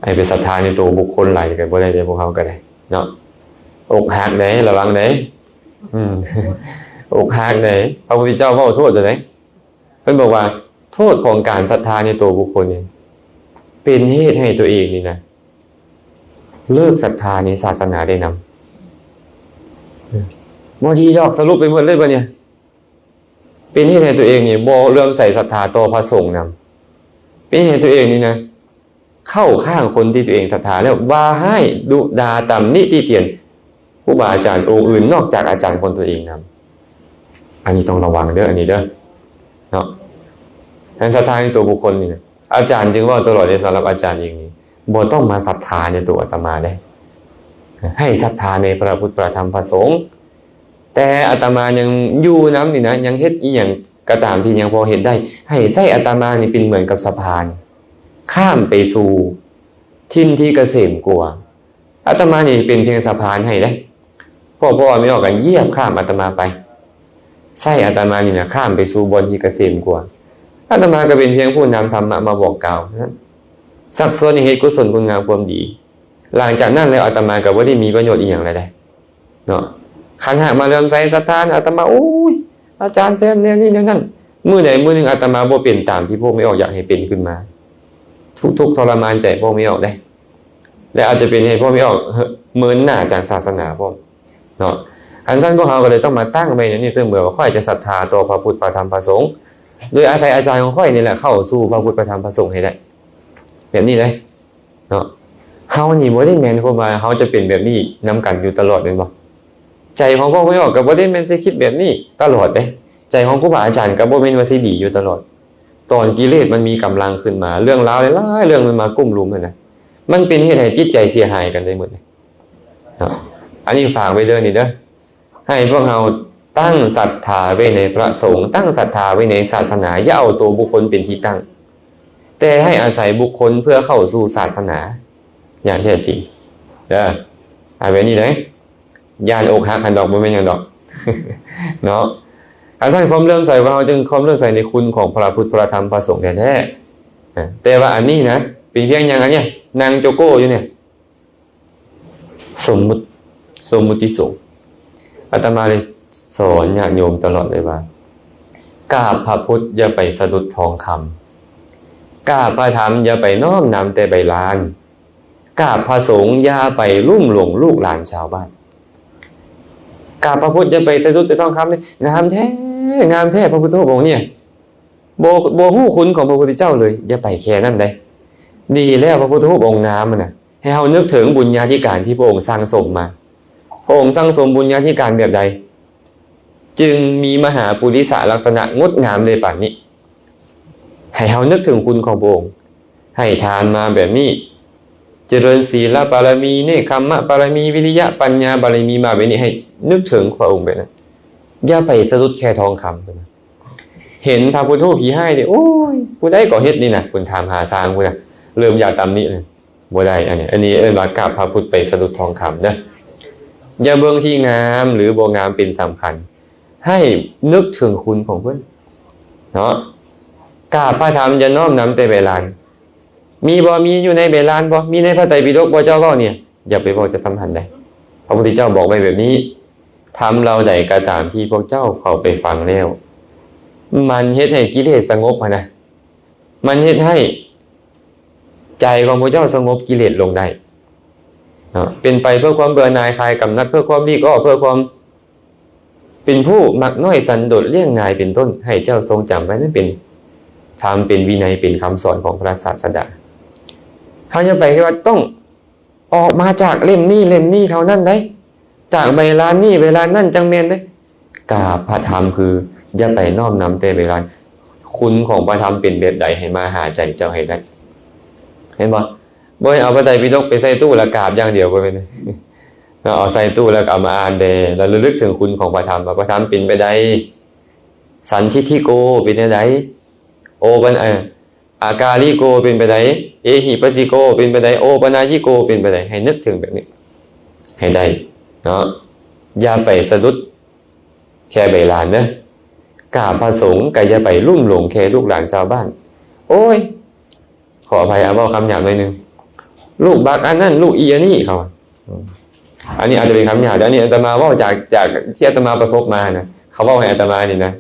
ไอ้เป็นศรัทธาในตัวบุคคลหลายก็บ่ได้ในพวกเฮาก็ได้เนาะอกหักได้ระวังได้อกหักได้พระพุทธเจ้าเว้าโทษจังได๋เพิ่นบอกว่าโทษของการศรัทธาในตัวบุคคลนี่เป็นเหตุให้ตัวเองนี่นะเลิกศรัทธาในศาสนาได้นำบ่ดีดอกสรุปไปหมดเลยบัดเนี่ยเป็นเหตุให้ตัวเองนี่บ่เลื่อมใสศรัทธาต่อพระสงฆ์นำเป็นเหตุให้ตัวเองนี่นะเข้าข้างคนที่ตัวเองศรัทธาแล้วว่าให้ดุด่าตำหนิติเตียนครูบาอาจารย์องค์อื่นนอกจากอาจารย์คนตัวเองนำอันนี้ต้องระวังเด้ออันนี้เด้อเนาะอันศรัทธาในตัวบุคคลนี่นะอาจารย์จึงว่าตลอดในสำหรับอาจารย์เองนี่บ่ต้องมาศรัทธาในตัวอาตมาได้ให้ศรัทธาในพระพุทธพระธรรมพระสงฆ์แต่อาตมายังอยู่น้ำนี่นะยังเฮ็ดอีหยังก็ตามที่ยังพอเฮ็ดได้ให้ใช้อาตมานี่เป็นเหมือนกับสะพานข้ามไปสู่ทิ่นที่เกษมกว่าอาตมานี่เป็นเพียงสะพานให้ได้พ่อไม่ออกกันเหยียบข้ามอาตมาไปใช้อาตมานี่นะข้ามไปสู่บนที่เกษมกว่าอาตมาก็เป็นเพียงผู้นำธรรมะมาบอกกล่าวนะสักส่วนในเหตุกุศลคุณงามความดีหลังจากนั้นแล้วอาตมาก็บ่ได้มีประโยชน์อีหยังอะไรได้เนาะคันหากมาเริ่มใส่ศรัทธาอาตมาโอ้ยอาจารย์แซมแนวนี้แนวนั้นมื้อใดมื้อนึงอาตมาบ่เป็นตามที่พวกไม่ออกอยากให้เป็นขึ้นมาทุกทรมานใจพวกไม่ออกได้และอาจจะเป็นให้พวกไม่ออกเมินหน้าจากศาสนาพวกเนาะอันนั้นพวกเราก็เลยต้องมาตั้งไว้นี่ซึ่งเมื่อว่าค่อยจะศรัทธาต่อพระพุทธพระธรรมพระสงฆ์โดยอาศัยอาจารย์ของค่อยนี่แหละเข้าสู่พระพุทธพระธรรมพระสงฆ์ให้ได้แบบนี้เลยเนาะเฮานี่บ่ได้แม่นความว่าเฮาจะเป็นแบบนี้นํกันอยู่ตลอดแม่นบ่ใจของพวกไม่ออกก็บ่ได้แม่นสิคิดแบบนี้ตลอดเด้ใจของครูบาอาจารย์ก็บ่แม่นว่าสิดีอยู่ตลอดตอนกิเลสมันมีกำลังขึ้นมาเรื่องราวหลายๆเรื่องมันมากุ้มรุมนั่นน่ะมันเป็นเหตุให้จิตใจเสียหายกันได้หมดเลยเนาะอันนี้ฝากไว้เด้อนี่เด้อให้พวกเราตั้งศรัทธาไว้ในพระสงฆ์ตั้งศรัทธาไว้ในศาสนาอย่าเอาตัวบุคคลเป็นที่ตั้งแต่ให้อาศัยบุคคลเพื่อเข้าสู่ศาสนาอย่างแท้จริงเด้อเอาไว้นี่เด้อยานอกหักหันดอกบ่แม่นหยังดอก เนาะอาศัยความเริ่มใส่ว่าเราจึงความเริ่มใส่ในคุณของพระพุทธพระธรรมพระสงฆ์แท้ๆแต่ว่าอันนี้นะเป็นเพียงอย่างนั้นเนี่ยนางโจโก้อยู่เนี่ยสมมุติสงฆ์อาตมาเลยสอนญาติโยมตลอดเลยว่ากราบพระพุทธอย่าไปสะดุดทองคำกราบพระธรรมอย่าไปน้อมนำแต่ใบลานกราบพระสงฆ์อย่าไปลุ่มหลงลูกหลานชาวบ้านกราบพระพุทธอย่าไปสะดุดแต่ทองคำนี่งามแท้พระพุทธองค์เนี่ยโบหู้คุณของพระพุทธเจ้าเลยอย่าไปแค่นั้นเลยดีแล้วพระพุทธองค์งามมันน่ะให้เฮานึกถึงบุญญาธิการที่พระองค์สร้างสมมาพระองค์สร้างสมบุญญาธิการแบบใดจึงมีมหาปุริสลักษณะงดงามเลยป่านนี้ให้เฮานึกถึงคุณของพระองค์ให้ทานมาแบบนี้เจริญศีลบารมีเนคขมมะบารมีวิริยะปัญญาบารมีมาแบบนี้ให้นึกถึงพระองค์ไปนะอย่าไปสะดุดแค่ทองคำนะเห็นพระพุทธผีให้ดิโอ้ยผู้ใดก็เฮ็ดนี่นะคุณถามหาสร้างคุณนะเริ่มอยากตำนี้เลย บ่ได้อันนี้เอิ้นว่ากราบพระพุทธไปสะดุดทองคำนะอย่าเบิ่งที่งามหรือบ่งามเป็นสำคัญให้นึกถึงคุณของเพิ่นเนาะกราบพระธรรมอย่าน้อมนำแต่เวลามีบ่มีอยู่ในเวลาบ่มีในพระไตรปิฎกบ่เจ้าเว้าเนี่ยอย่าไปบอกจะสำคัญได้พระพุทธเจ้าบอกไว้แบบนี้ทำเราใดก็ตามที่พวกเจ้าเข้าไปฟังแล้วมันเฮ็ดให้กิเลสสงบนะมันเฮ็ดให้ใจของพวกเจ้าสงบกิเลสลงได้เนาะเป็นไปเพื่อความเบื่อหน่ายคลายกำหนัดเพื่อความดีก็เพื่อความเป็นผู้มักน้อยสันโดษเลี่ยงง่ายเป็นต้นให้เจ้าทรงจำไว้นั่นเป็นธรรมเป็นวินัยเป็นคำสอนของพระศาสดาเขาจะไปแค่ว่าต้องออกมาจากเล่มนี้เท่านั้นได้จากเวลานี้เวลานั่นจังแม่นได้กราบพระธรรมคืออย่าไปน้อมนำแต่เวลาคุณของพระธรรมเป็นแบบใดให้มาหาใจเจ้าให้ได้เห็นบ่บ่เอาพระไตรปิฎกไปใส่ตู้แล้วกราบอย่างเดียวบ่เป็นเอาใส่ตู้แล้วเอามาอ่านเด้แล้วระลึกถึงคุณของพระธรรมว่าพระธรรมเป็นไปได้สันทิฏฐิโกเป็นไปได้โอปันอากาลิโกเป็นไปได้เอหิปัสสิโกเป็นไปได้โอปนายิโกเป็นไปได้ให้นึกถึงแบบนี้ให้ได้เนาะอย่าไปสะดุดแค่เวลานะกราบพระสงฆ์ก็อย่าไปลุ่มหลงแค่ลูกหลานชาวบ้านโอ้ยขออภัยเอาคำหยาบหน่อยนึงลูกบักอันนั้นลูกอีอันนี้เขาอันนี้อาจจะเป็นคำหยาบแล้วนี่อาตมาว่าจากที่อาตมาประสบมานะเขาว่าให้อาตมานี่นะ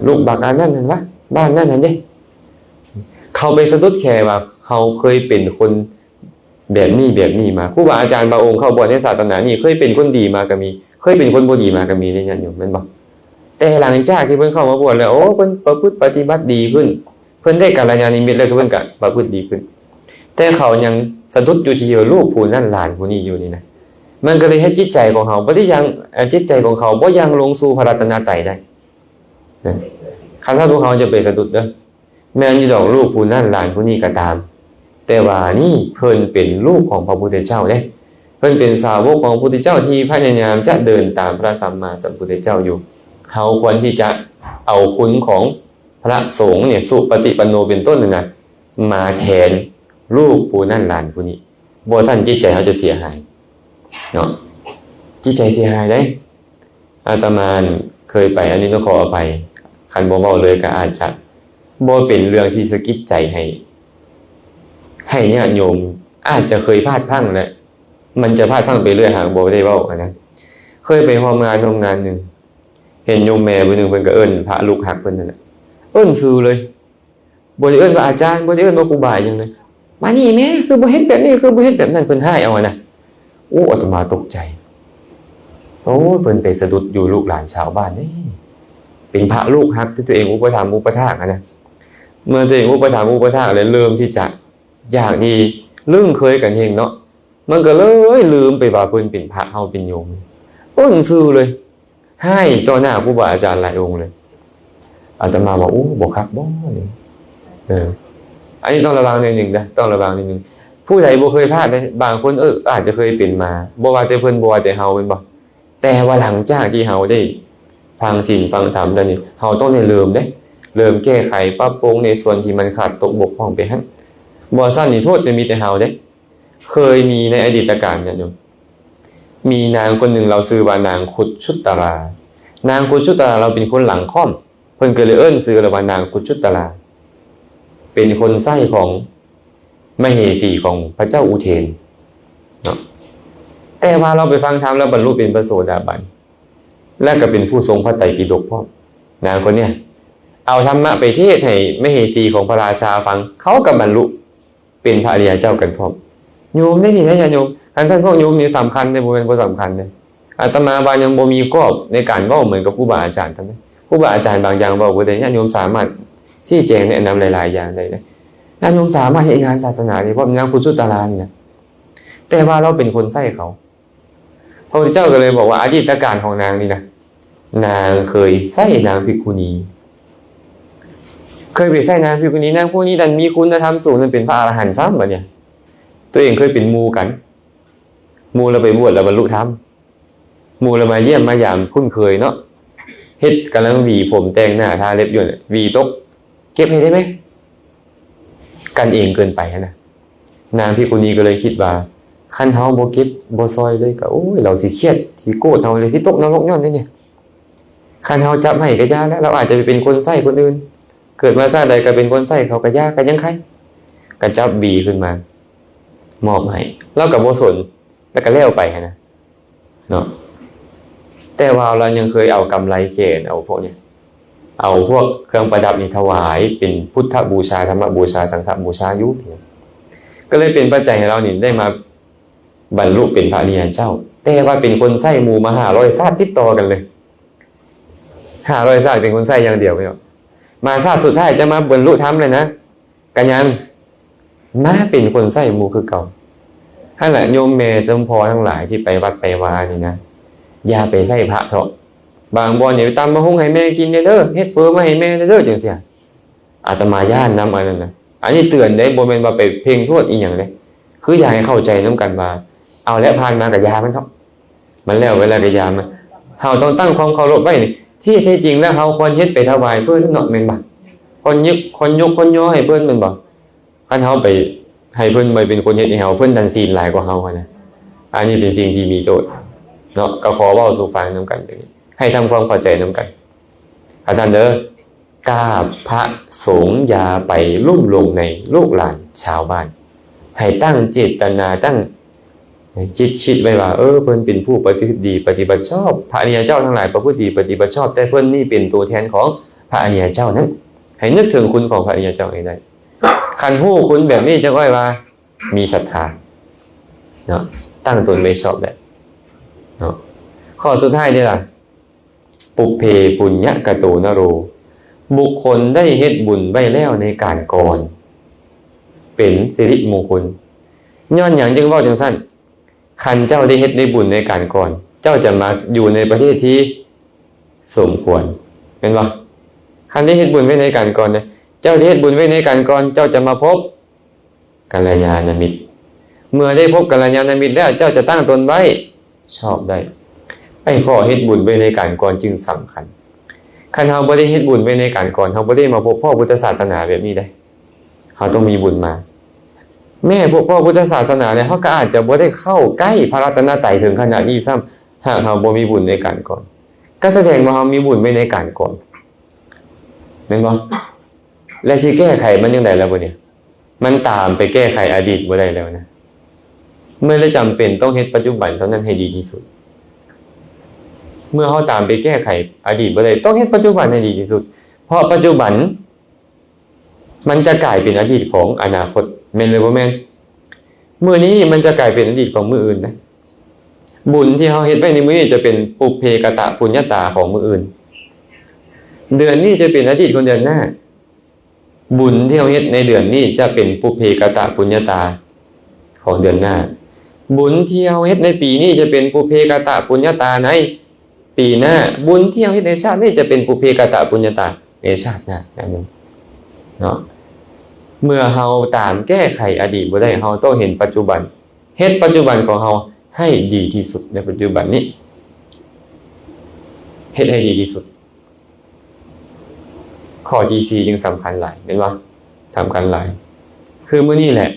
ลูกบักอันนั้นเห็นปะบ้านนั่นเห็นดิเขาไปสะดุดแค่ว่าเขาเคยเป็นคนแบบนี้มาครูบาอาจารย์บางองค์เข้าบวชในศาสนานี่เคยเป็นคนดีมาก็มีเคยเป็นคนบ่ดีมาก็มีในนั้นอยู่แม่นบ่แต่หลังจากที่เพิ่นเข้ามาบวชแล้วโอ้เพิ่นประพฤติปฏิบัติดีขึ้นเพิ่นได้กัลยาณมิตรแล้วก็เพิ่นก็ประพฤติดีขึ้นแต่เขายังสะดุดอยู่ที่ลูกผู้นั้นหลานผู้นี้อยู่นี่นะมันก็เลยให้จิตใจของเขาบ่ได้ยังจิตใจของเขาบ่ยังลงสู่พระรัตนตรัยได้นะคันถ้าพวกเขาจะไปสะดุดเด้อแม้นอยู่ดอกลูกผู้นั้นหลานผู้นี้ก็ตามแต่ว่านี่เพิ่นเป็นลูกของพระพุทธเจ้าเด้เพิ่นเป็นสาวกของพระพุทธเจ้าที่พยายามจะเดินตามพระสัมมาสัมพุทธเจ้าอยู่เฮาควรที่จะเอาคุณของพระสงฆ์เนี่ยสุปฏิปันโนเป็นต้นนะมาแทนลูกผู้นั้นหลานผู้นี้บ่ซั่นจิตใจเขาจะเสียหายเนาะจิตใจเสียหายได้อาตมาเคยไปอันนี้ต้องขออภัยคันบ่เว้าเลยก็อาจจะบ่เป็นเรื่องที่สะกิดใจให้ญาติโยมอาจจะเคยพลาดพลั้งแหละมันจะพลาดพลั้งไปเรื่อยหากบ่ได้เว้านะเคยไปร่วมงานนึงเห็นโยมแม่ผู้นึงเพิ่นก็เอิ้นพระลูกหักเพิ่นนั่นแหละเอิ้นชื่อเลยบ่ได้เอิ้นว่าอาจารย์บ่ได้เอิ้นว่าครูบาหยังเลยมานี่แม่คือบ่เฮ็ดแบบนี้คือบ่เฮ็ดแบบนั้นเพิ่นให้เอานะโอ้อาตมาตกใจโอ้เพิ่นไปสะดุดอยู่ลูกหลานชาวบ้านนี่เป็นพระลูกหักที่ตัวเองอุปถัมภ์อุปถากนะเมื่อตัวเองอุปถัมภ์อุปถากแล้วเริ่มที่จะอยากดีลืมเคยกันเองเนาะมันก็เลยลืมไปว่าเพิ่นเป็นพระเฮาเป็นโยมเอิ้นชื่อเลยให้ต่อหน้าครูบาอาจารย์หลายองค์เลยอาตมาบอกโอ้บ่คักบ่นี่อันนี้ต้องระวังนิดนึงนะต้องระวังนิดนึงผู้ใดบ่เคยพลาดเลยบางคนอาจจะเคยเป็นมาบ่ว่าแต่เพิ่นบ่ว่าแต่เฮาเป็นบ่แต่ว่าหลังจากที่เฮาได้ฟังศีลฟังธรรมแล้วนี่เฮาต้องได้เริ่มแก้ไขปรับปรุงในส่วนที่มันขาดตกบกพร่องไปหั่นบ่ซั่นนี่โทษจะมีแต่เฮาเด้เคยมีในอดีตการเนี่ยโยมมีนางคนหนึ่งเราชื่อว่านางขุดชุตรานางขุดชุตราเราเป็นคนหลังค่อมเพิ่นก็เลยเอิ้นชื่อว่านางขุดชุตราเป็นคนไส้ของมเหสีของพระเจ้าอุเทนเนาะแต่ว่าเราไปฟังธรรมแล้วบรรลุเป็นพระโสดาบันและก็เป็นผู้ทรงพระไตรปิฎกพร้อมนางคนเนี้ยเอาธรรมะไปเทศให้มเหสีของพระราชาฟังเขาก็บรรลุเป็นพระอริยเจ้ากันพร้อมโยมได้นี่นะโยมคันท่านพวกโยมนี่สำคัญแต่บ่เป็นบ่สำคัญเด้อาตมาบางยังบ่มีกรอบในการเว้าเหมือนกับครูบาอาจารย์ท่านครูบาอาจารย์บางอย่างเว้าบ่ได้ญาติโยมสามารถชี้แจงแนะนำหลายๆอย่างได้นะญาติโยมสามารถเฮ็ดงานศาสนาได้เพราะนางพุทธตารานี่นะแต่ว่าเราเป็นคนใส่เขาพระพุทธเจ้าก็เลยบอกว่าอดีตการของนางนี่นะนางเคยใส่นางภิกขุณีเคยไปใส่นางภิกขุณีนางผู้นี้ดันมีคุณธรรมสูงนั้นเป็นพระอรหันต์ซ้ำบัดเนี่ยตัวเองเคยเป็นหมู่กันหมู่แล้วไปบวชแล้วบรรลุธรรมหมู่แล้วมาเยี่ยมมายามคุ้นเคยเนาะเฮ็ดกำลังหวีผมแต่งหน้าทาเล็บอยู่น่ะหวีตกเก็บให้ได้มั้ยกันเองเกินไปนะ นางภิกขุณีก็เลยคิดว่าคันเฮาบ่เก็บบ่ซอยเลยก็โอ้ยเราสิเครียดสิโกรธเฮาเลยสิตกนรกย้อนเนี่ยคันเฮาจับให้ก็ยาแล้วเราอาจจะไปเป็นคนไส้คนอื่นเกิดมาชาติใดก็เป็นคนไส้เขาก็ยาก็ยังใครก็จับบีขึ้นมามอบให้เราก็บ่สนแล้วก็แล้วไปนะเนาะแต่ว่าเรายังเคยเอากำไรเขนเอาพวกนี้เอาพวกเครื่องประดับนี่ถวายเป็นพุทธบูชาธรรมบูชาสังฆบูชาอยู่ก็เลยเป็นปัจจัยให้เรานี่ได้มาบรรลุเป็นพระอริยเจ้าแต่ว่าเป็นคนไส้หมู่มา500ชาติติดต่อกันเลย500ชาติเป็นคนไส้อย่างเดียวไม่หรอกมาชาติสุดท้ายจะมาบรรลุธรรมเลยนะกันยันมาเป็นคนไส้หมู่คือเก่านั่นแหละโยมเมย์จมพอทั้งหลายที่ไปวัดไปวานี่นะอย่าไปไส้พระเถอะบางบ่อนอยู่ตามมาหุงให้แม่กินเด้อเฮ็ดเพื่อมาให้แม่เด้อจังซี่อาตมาย่านนำอันนั้นนะอันนี้เตือนได้บ่แม่นว่าไปเพ่งโทษอีหยังเลยคืออยากให้เข้าใจนำกันว่าเอาแล้วผ่านมากับยามันครับมันแล้วเวลากับยามันเฮาต้องตั้งความเคารพไว้นี่ที่แท้จริงแล้วเฮาควรเฮ็ดไปถวายเพิ่นเนาะแม่นบ่คนยกคนย่อให้เพิ่นแม่นบ่คันเฮาไปให้เพิ่นไปเป็นคนเฮ็ดให้เฮาเพิ่นดันศีลหลายกว่าเฮานะอันนี้เป็นสิ่งที่มีโทษเนาะก็ขอเว้าสู่ฟังนำกันให้ทำความเข้าใจนำกันอาจารย์เด้อกาพระสงฆ์อย่าไปลุ่มลงในลูกหลานชาวบ้านให้ตั้งเจตนาตั้งคิดไว้ว่าเพิ่นเป็นผู้ปฏิบัติดีปฏิบัติชอบพระอริยเจ้าทั้งหลายประพฤติดีปฏิบัติชอบแต่เพิ่นนี่เป็นตัวแทนของพระอริยเจ้านั้นให้นึกถึงคุณของพระอริยเจ้าให้ได้คันฮู้คุณแบบนี้จะค่อยว่ามีศรัทธาเนาะตั้งตนไว้ชอบได้เนาะข้อสุดท้ายนี่ล่ะปุเพปุญญกโตนโรบุคคลได้เฮ็ดบุญไว้แล้วในการก่อนเป็นสิริมงคลย้อนหยังจึงเว้าจังซั่นคันเจ้าได้เฮ็ดได้บุญในการก่อนเจ้าจะมาอยู่ในประเทศที่สมควรเห็นบ่คันได้เฮ็ดบุญไว้ในการก่อนเนี่ยเจ้าได้เฮ็ดบุญไว้ในการก่อนเจ้าจะมาพบกัลยาณมิตรเมื่อได้พบกัลยาณมิตรแล้วเจ้าจะตั้งตนไว้ชอบได้ไอ้ข้อเฮ็ดบุญไว้ในการก่อนจึงสำคัญคันเฮาบ่ได้เฮ็ดบุญไว้ในการก่อนเฮาบ่ได้มาพบพ่อพุทธศาสนาแบบนี้ได้เฮาต้องมีบุญมาแม่พวกพ่อพุทธศาสนาเนี่ยเฮาก็อาจจะบ่ได้เข้าใกล้พระรัตนตรัยถึงขนาดนี้ซ้ำหากเฮาบ่มีบุญในการก่อนก็แสดงว่าเฮามีบุญไว้ในการก่อนแม่นบ่แล้วสิแก้ไขมันจังได๋ล่ะบ่เนี่ยมันตามไปแก้ไขอดีตบ่ได้แล้วนะเมื่อได้จำเป็นต้องเฮ็ดปัจจุบันเท่านั้นให้ดีที่สุดเมื่อเฮาตามไปแก้ไขอดีตบ่ได้ต้องเฮ็ดปัจจุบันให้ดีที่สุดเพราะปัจจุบันมันจะกลายเป็นอดีตของอนาคตแม่นหรือบ่แม่นมื้อนี้มันจะกลายเป็นอดีตของมื้ออื่นนะบุญที่เฮาเฮ็ดไว้ในมื้อนี้จะเป็นปุพเพกตปุญญาตาของมื้ออื่นเดือนนี้จะเป็นอดีตของเดือนหน้าบุญที่เฮาเฮ็ดในเดือนนี้จะเป็นปุพเพกตปุญญาตาของเดือนหน้าบุญที่เฮาเฮ็ดในปีนี้จะเป็นปุพเพกตปุญญาตาในปีหน้าบุญที่เฮาเฮ็ดในชาตินี้จะเป็นปุพเพกตปุญญาตาในชาติหน้านั่นเองเนาะเมื่อเฮาตามแก้ไขอดีตบ่ได้เฮาต้องเห็นปัจจุบันเฮ็ดปัจจุบันของเฮาให้ดีที่สุดในปัจจุบันนี้เฮ็ดให้ดีที่สุดข้อ GC จึงสำคัญหลายเห็นบ่สำคัญหลายคือมื้อนี้แหละ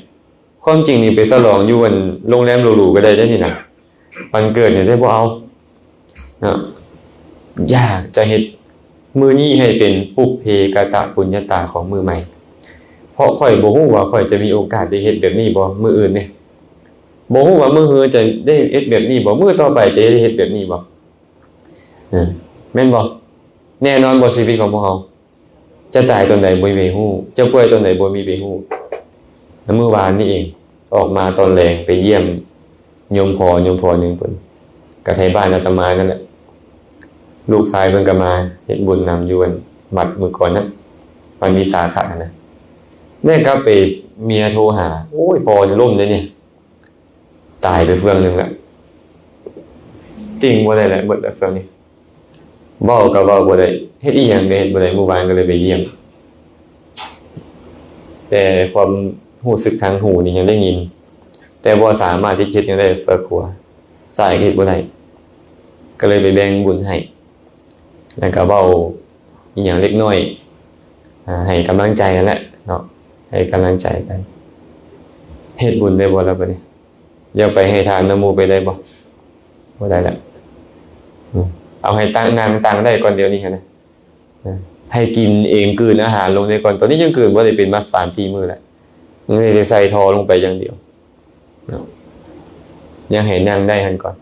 ความจริงนี่ไปฉลองอยู่บนโรงแรมหรูๆก็ได้นี่นะวันเกิดเนี่ยได้บ่เอาเนาะอยากจะเฮ็ดมื้อนี้ให้เป็นปุพเพกตปุญญาตาของมื้อใหม่เพราะข่อยบ่ฮู้ว่าข่อยจะมีโอกาสได้เฮ็ดแบบนี้บ่มื้ออื่นเนี่ยบ่ฮู้ว่ามื้อฮือจะได้เฮ็ดแบบนี้บ่มื้อต่อไปจะได้เฮ็ดแบบนี้บ่แม่นบ่แน่นอนบ่ชีวิตของพวกเราจะตายตอนไหนบ่มีฮู้จะป่วยตอนไหนบ่มีฮู้แล้วมื้อวานนี้เองออกมาตอนแลงไปเยี่ยมโยมพ่อนึงเพิ่นก็ไทบ้านอาตมานั่นแหละลูกชายเพิ่นก็มาเฮ็ดบุญนำอยู่วัดมื้อก่อนนั้นวันวิสาขะนะได้กลับไปเมียโทรหาโอ้ยพอจะล่มเลยเนี่ยตายไปเฟืองนึงแล้วติ่งบ่ได้แหละเบิดแล้วเฟืองนี้เว้าก็เว้าบ่ได้เฮ็ดอีหยังก็เฮ็ดบ่ได้เมื่อวานก็เลยไปเยี่ยมแต่ความรู้สึกทางหูนี่ยังได้ยินแต่บ่สามารถที่คิดยังได้เปิดหัวสายคิดบ่ได้ก็เลยไปแบ่งบุญให้แล้วก็เว้าอีหยังเล็กน้อยให้กำลังใจกันแหละเนาะให้กำลังใจกัน เฮ็ดบุญได้บ่ล่ะบัดนี้อย่าไปให้ทานน้ำหมู่ไปได้บ่ได้แล้วเอาให้ตั้งนางตั้งได้ก่อนเดี๋ยวนี้นะให้กินเองกลืนอาหารลงได้ก่อนตอนนี้ยังกลืนบ่ได้เป็นมา 3-4 มื้อแล้วยังได้ใส่ทอลงไปอย่างเดียวยังให้นั่งได้หั่นก่อน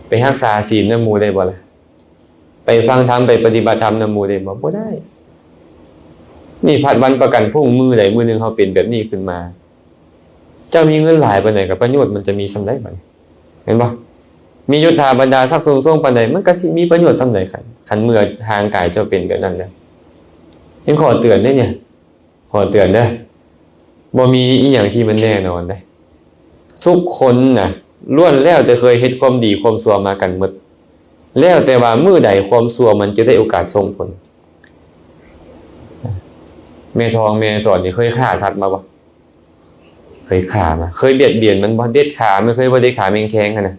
ไปรักษาศีลน้ำหมู่ได้บ่ล่ะไปฟังธรรมไปปฏิบัติธรรมน้ำหมู่ได้บ่ได้นี่ผัดวันประกันพรุ่งมื้อใดมื้อนึงเฮาเป็นแบบนี้ขึ้นมาเจ้ามีเงินหลายปานใดก็ประโยชน์มันจะมีส่ำใดบัดนี้เห็นบ่มียศถาบรรดาศักดิ์สูงปานใดมันก็สิมีประโยชน์ส่ำใดคันเมื่อทางกายเจ้าเป็นแบบนั้นแล้วจึงขอเตือนได้เนี่ยขอเตือนเด้อบ่มีอีหยังที่มันแน่นอนเด้ทุกคนน่ะล้วนแล้วแต่เคยเฮ็ดความดีความชั่วมากันหมดแล้วแต่ว่ามื้อใดความชั่วมันจะได้โอกาสส่งผลแม่ทองแม่สอนนี่เคยฆ่าสัตว์มาบ่เคยฆ่ามาเคยเบียดเบียนมันบ่เด็ดขาไม่เคยบ่เด็ดขาแมงแคงคั่นน่ะ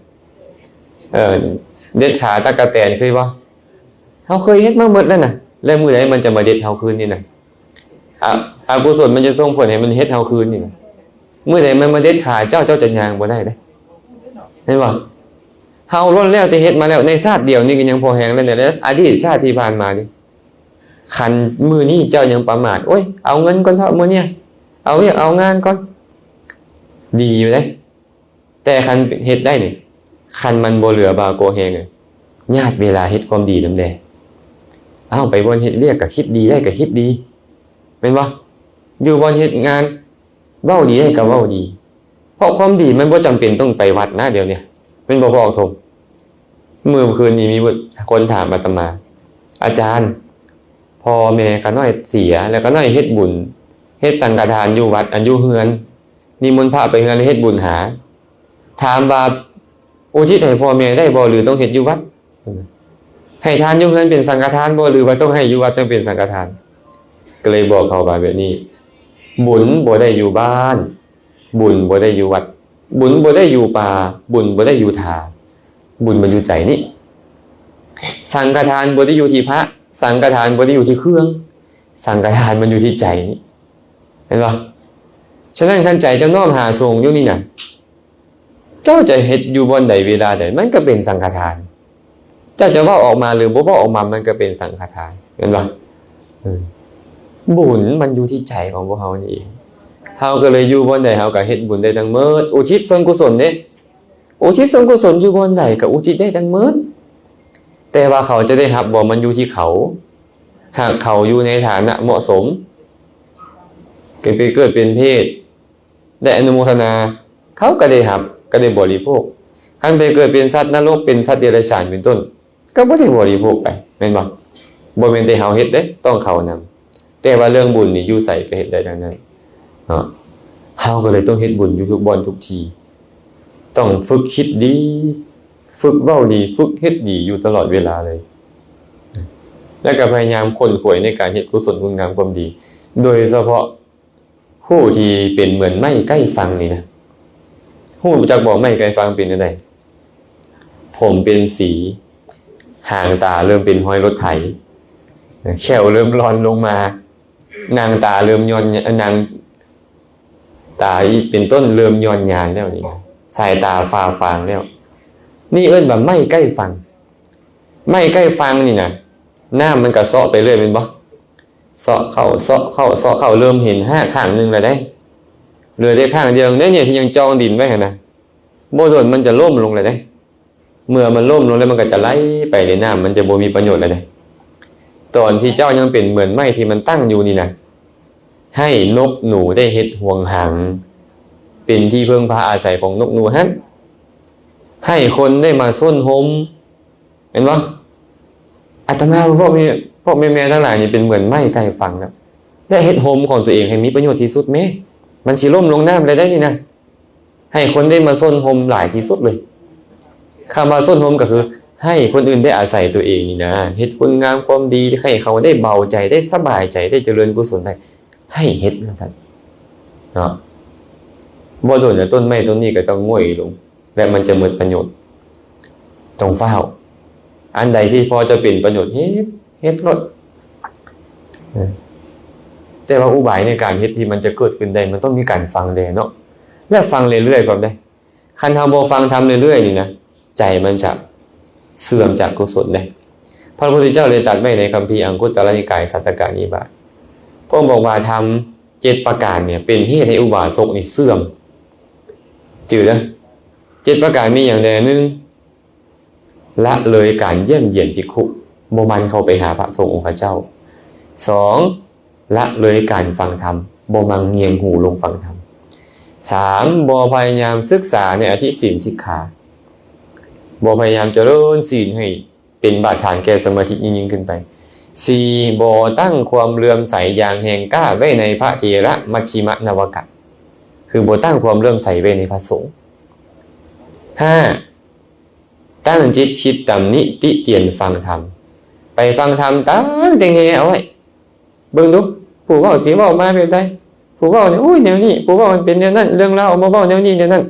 เด็ดขาตะกะแตนเคยบ่เฮาเคยเฮ็ดมาหมดแล้วน่ะแล้วมื้อใดมันจะมาเด็ดเฮาคืนนี่น่ะอกุศลมันจะส่งผลให้มันเฮ็ดเฮาคืนนี่น่ะมื้อใดมันมาเด็ดขาเจ้าจะย่างบ่ได้เด้เห็นบ่เฮาล้นแล้วแต่เฮ็ดมาแล้วในชาติเดียวนี่ก็ยังพอแฮงแล้วเนี่ยแล้วอดีตชาติที่ผ่านมานี่คันมื้อนี้เจ้ายังประมาทโอ๊ยเอาเงินก่อนเถอะมื้อเนี่ยเอาเวียกเอางานก่อนดีอยู่เด้แต่คันเฮ็ดได้นี่คันมันบ่เหลือบาโกแฮงญาติเวลาเฮ็ดความดีนำแดเอาไปบ่เฮ็ดเวียกก็คิดดีได้ก็คิดดีแม่นบ่อยู่บ่เฮ็ดงานเว้าดีได้ก็เว้าดีเพราะความดีมันบ่จำเป็นต้องไปวัดนะเดี๋ยวนี้เป็นบ่พอทมมื้อคืนนี้มีคนถามอาตมาอาจารย์พ่อแม่ก็น้อยเสียแล้วก็น้อยเฮ็ดบุญเฮ็ดสังฆทานอยู่วัดอันอยู่เฮือนนิมนต์พระไปเฮือนเฮ็ดบุญหาถามว่าอุทิศให้พ่อแม่ได้บ่หรือต้องเฮ็ดอยู่วัดให้ทานอยู่เฮือนเป็นสังฆทานบ่หรือว่าต้องให้อยู่วัดจึงเป็นสังฆทานก็เลยบอกเขาว่าแบบนี้บุญบ่ได้อยู่บ้านบุญบ่ได้อยู่วัดบุญบ่ได้อยู่ป่าบุญบ่ได้อยู่ทาบุญมันอยู่ใจนี่สังฆทานบ่ได้อยู่ที่พระสังฆทานบ่ได้อยู่ที่เครื่องสังฆทานมันอยู่ที่ใจนี่เห็นบ่ฉะนั้นคันใจเจ้าน้อมหาทรงอยู่นี่น่ะเจ้าจะเฮ็ดอยู่บ่ใดเวลาใดมันก็เป็นสังฆทานเจ้าจะเว้าออกมาหรือบ่เว้าออกมามันก็เป็นสังฆทานเห็นบ่บุญมันอยู่ที่ใจของพวกเฮานี่เองเฮาก็เลยอยู่บ่ใดเฮาก็เฮ็ดบุญได้ทั้งหมดอุทิศส่วนกุศลเด้อุทิศส่วนกุศลอยู่บ่ใดก็อุทิศได้ทั้งหมดแต่ว่าเขาจะได้รับบ่มันอยู่ที่เขาหากเขาอยู่ในฐานะเหมาะสมเกิดเป็นเพศได้อนุโมทนาเขาก็ได้รับก็ได้บริโภคคันไปเกิดเป็นสัตว์นรกเป็นสัตว์เดรัจฉานเป็นต้นก็บ่ได้บริโภคไปแม่นบ่บ่แม่นแต่เฮาเฮ็ดเด้ต้องเขานำแต่ว่าเรื่องบุญนี่อยู่ไสก็เฮ็ดได้ดังนั้นเฮาก็เลยต้องเฮ็ดบุญอยู่ทุกบ่อนทุกทีต้องฝึกคิดดีฝึกเว้าดีฝึกเฮ็ดดีอยู่ตลอดเวลาเลยและก็พยายามค้นคว้าในการเฮ็ดกุศลคุณงามความดีโดยเฉพาะผู้ที่เป็นเหมือนไม้ใกล้ฝั่งนี่นะฮู้จักบ่ไม้ใกล้ฝั่งเป็นจังได๋ผมเป็นสีหางตาเริ่มเป็นห้อยรถไถแขวเริ่มร้อนลงมานางตาเริ่มย้อนนางตาอีเป็นต้นเริ่มย้อนยานแล้วนี่สายตาฟ้าฟางแล้วนี่เอิ้นว่าไม้ใกล้ฝั่งไม้ใกล้ฝั่งนี่น่ะน้ำมันก็เซาะไปเรื่อยแม่นบ่เซาะเข้าเซาะเข้าเซาะเข้าเริ่มเห็น5ข้างนึงแล้วได้เหลือแต่ข้างเดียวเนี่ยที่ยังจองดินไว้หั่นน่ะบ่โดนมันจะล่มลงเลยได้เมื่อมันล่มลงแล้วมันก็จะไหลไปในน้ำมันจะบ่มีประโยชน์เลยได้ตอนที่เจ้ายังเป็นเหมือนไม้ที่มันตั้งอยู่นี่น่ะให้นกหนูได้เฮ็ดห่วงหางเป็นที่พึ่งพาอาศัยของนกหนูหั่นให้คนได้มาส้นหมเห็นบ่อาตมาพวกแม่ๆทั้งหลายนี่เป็นเหมือนไม้ใกล้ฝั่งนะได้เฮ็ดโฮมของตัวเองให้มีประโยชน์ที่สุดแม้มันสิล่มลงน้ำได้นี่นะให้คนได้มาส้นโฮมหลายที่สุดเลยคำว่าส้นโฮมก็คือให้คนอื่นได้อาศัยตัวเองนี่นะเฮ็ดคุณงามความดีให้เขาได้เบาใจได้สบายใจได้เจริญกุศลได้ให้เฮ็ดจังซั่นเนาะบ่โดนต้นไม้ต้นนี้ก็ต้องง่อยลงและมันจะหมดประโยชน์ต้องเฝ้าอันใดที่พอจะเป็นประโยชน์เฮ็ดรถ แต่ว่าอุบายในการเฮ็ดที่มันจะเกิดขึ้นได้มันต้องมีการฟังแลเนาะและฟังเรื่อยๆพร้อมได้คันเฮาบ่ฟังทำเรื่อยๆนี่นะใจมันจะเสื่อมจากกุศลได้พระพุทธเจ้าเลยตรัสไว้ในคัมภีร์อังคุตตรนิกายสัตตกนิบาตพระองค์บอกว่าทำ7ประการเนี่ยเป็นเหตุให้อุบาสกนี่เสื่อมจื่อนะ7ประการมีอย่างใด1ละเลยการเยี่ยมเยียนภิกขุบ่มันเข้าไปหาพระสงฆ์องค์พระเจ้า2ละเลยการฟังธรรมบ่มังเงียงหูลงฟังธรรม3บ่พยายามศึกษาในอธิศีลสิกขาบ่พยายามเจริญศีลให้เป็นบาดฐานแก่สมาธิยิ่งขึ้นไป4บ่ตั้งความเลื่อมใสอย่างแห่งกล้าไว้ในพระเถระมัชฌิมนวกะคือบ่ตั้งความเลื่อมใสไว้ในพระสงฆ์5ตั้งจิตคิดตำหนิติเตียนฟังธรรมไปฟังธรรมตั้งแต่แง่เอาไว้เบิ่งดูผู้เว้าสิเว้ามาแบบใดผู้เว้าเนี่ยโอ้ยแนวนี้ผู้เว้ามันเป็นแนวนั้นเรื่องราวเอามาเว้าแนวนี้แนวนั้น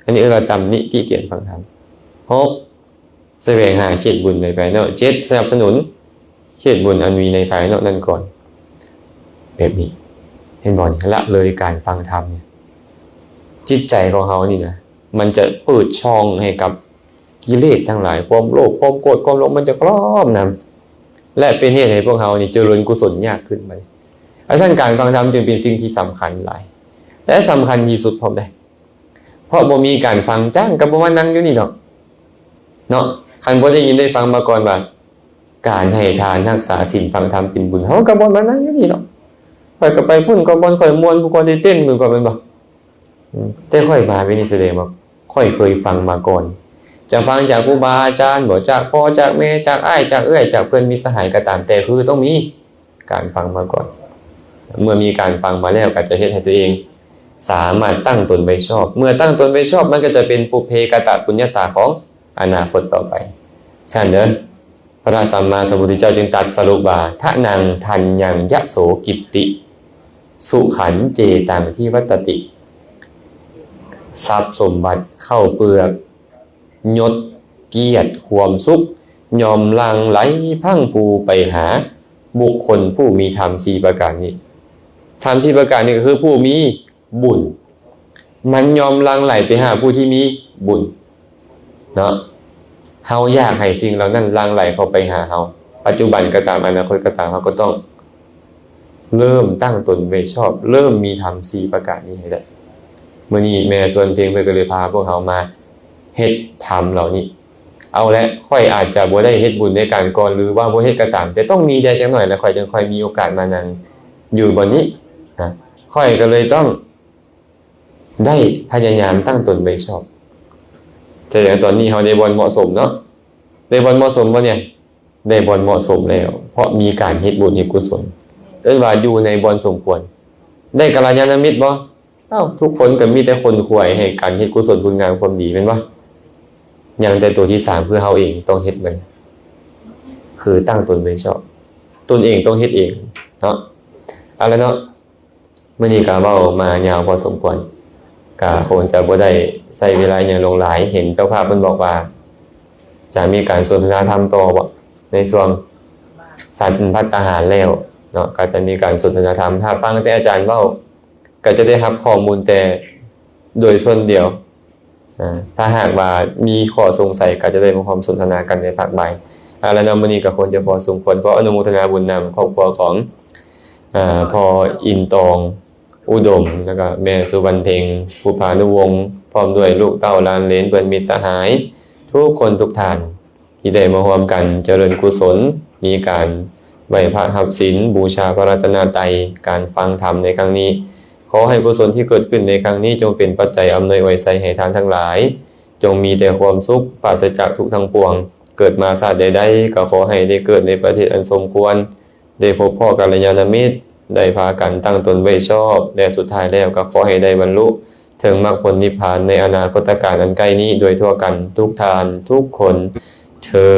อันนี้เราตำหนิติเตียนฟังธรรม6แสวงหาเขตบุญในภายนอก7สนับสนุนเขตบุญอันมีในภายนอกนั่นก่อนแบบนี้เห็นบ่ละเลยการฟังธรรมเนี่ยจิตใจของเฮานี่นะมันจะเปิดช่องให้กับกิเลสทั้งหลายความโลภความโกรธความหลงมันจะครอบงำและเป็นเหตุให้พวกเฮานี่เจริญกุศลยากขึ้นไปอาศัยการฟังธรรมจึงเป็นสิ่งที่สำคัญหลายและสำคัญที่สุดพร้อมได้เพราะบ่มีการฟังจ้างกับบ่มานั่งอยู่นี่ดอกเนาะคันบ่ได้ยินได้ฟังมาก่อนว่าการให้ทานรักษาศีลฟังธรรมเป็นบุญเฮาก็บ่มานั่งอยู่นี่ดอกค่อยก็ไปพุ่นก็บ่ค่อยม่วนผู้คนได้เต้นมือก็แม่นบ่แต่ค่อยมาวินิจฉัยว่าค่อยเคยฟังมาก่อนจะฟังจากครูบาอาจารย์บ่จากพ่อจากแม่จากอ้ายจากเอื้อยจากเพื่อนมิตรสหายก็ตามแต่คือต้องมีการฟังมาก่อนเมื่อมีการฟังมาแล้วก็จะเฮ็ดให้ตัวเองสามารถตั้งตนไว้ชอบเมื่อตั้งตนไว้ชอบมันก็จะเป็นปุเพกตปุญญาตาของอนาคตต่อไปฉะนั้นเด้อพระสัมมาสัมพุทธเจ้าจึงตรัสสรุปว่าทะนังทันยังยะโสกิตติสุขันเจตังที่วัตติทรัพย์สมบัติเข้าเปลือกยศเกียรติความสุขยอมลังไหลพังผูไปหาบุคคลผู้มีธรรม4ประการนี้ธรรม4ประการนี้ก็คือผู้มีบุญมันยอมลังไหลไปหาผู้ที่มีบุญเนาะเฮาอยากให้สิ่งเหล่านั้นลังไหลเข้าไปหาเฮาปัจจุบันก็ตามอนาคตก็ตามเฮาก็ต้องเริ่มตั้งตนไว้ชอบเริ่มมีธรรม4ประการนี้ให้ได้มื้อนี้แม่ส่วนเพียงเพิ่นก็เลยพาพวกเฮามาเฮ็ดธรรมเหล่านี้เอาละค่อยอาจจะบ่ได้เฮ็ดบุญในการก่อนหรือว่าบ่เฮ็ดก็ตามแต่ต้องมีได้จักหน่อยแล้วค่อยจึงค่อยมีโอกาสมานั่งอยู่บนนี้นะค่อยก็เลยต้องได้พยายามตั้งตนไว้ชอบแต่อย่างตอนนี้เฮาได้บ่เหมาะสมเนาะได้บ่เหมาะสมบ่เนี่ยได้บ่เหมาะสมแล้วเพราะมีการเฮ็ดบุญเฮ็ดกุศลเอิ้นว่าอยู่ในบ่สมควรได้กัลยาณมิตรบ่ทุกคนก็มีแต่คนควรให้การเฮ็ดกุศลบุญงามความดีแม่นบ่อย่างแต่ตัวที่3คือเฮาเองต้องเฮ็ดมันคือตั้งตนไว้ชอบตนเองต้องเฮ็ดเองเนาะเอาละเนาะมื้อนี้ก็เว้ามายาวพอสมควรก็คงจะบ่ได้ใช้เวลาหยังลงหลายเห็นเจ้าภาพเพิ่นบอกว่าจะมีการสนทนาธรรมต่อบ่ในช่วงสัตว์ภัตตาหารแล้วเนาะก็จะมีการสนทนาธรรมถ้าฟังแต่อาจารย์เว้าก็จะได้รับข้อมูลแต่โดยส่วนเดียวถ้าหากว่ามีข้อสงสัยก็จะได้มาความสนทนากันในภาคบ่ายแล้วนำมื้อนี้ก็ควรจะพอสมควรเพราะอนุโมทนาบุญนำครอบครัวของพออินตองอุดมแล้วก็แม่สุวรรณเพ็งผู้พานุวงศ์พร้อมด้วยลูกเต้าหลานเหลนเพื่อนมิตรสหายทุกคนทุกท่านที่ได้มาร่วมกันเจริญกุศลมีการไหว้พระรับศีลบูชาพระรัตนตรัยการฟังธรรมในครั้งนี้ขอให้กุศลที่เกิดขึ้นในครั้งนี้จงเป็นปัจจัยอำนวยอวยชัยให้ทานทั้งหลายจงมีแต่ความสุขปราศจากทุกข์ทั้งปวงเกิดมาชาติใดๆก็ขอให้ได้เกิดในประเทศอันสมควรได้พบพ่อกัลยาณมิตรได้พากันตั้งตนไว้ชอบและสุดท้ายแล้วก็ขอให้ได้บรรลุถึงมรรคผลนิพพานในอนาคตการอันใกล้นี้โดยทั่วกันทุกทานทุกคนเถิ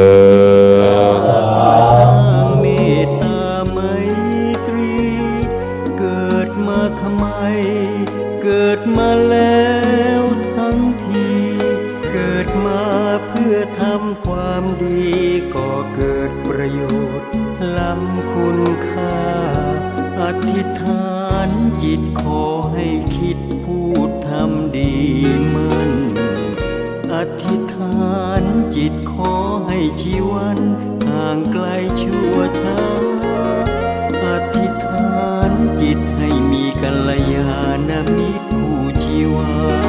ดสร้างเมตตาไมตรีเกิดมาทำไมเกิดมาแล้วทั้งทีเกิดมาเพื่อทำความดีก็เกิดประโยชน์ล้ำคุณค่าอ อธิษฐานจิตขอให้คิดพูดทำดีมันอธิษฐานจิตขอให้ชีวันห่างไกลชั่วช้าอธิษฐานจิตให้มีกัลยาณมิตรคู่ชีวา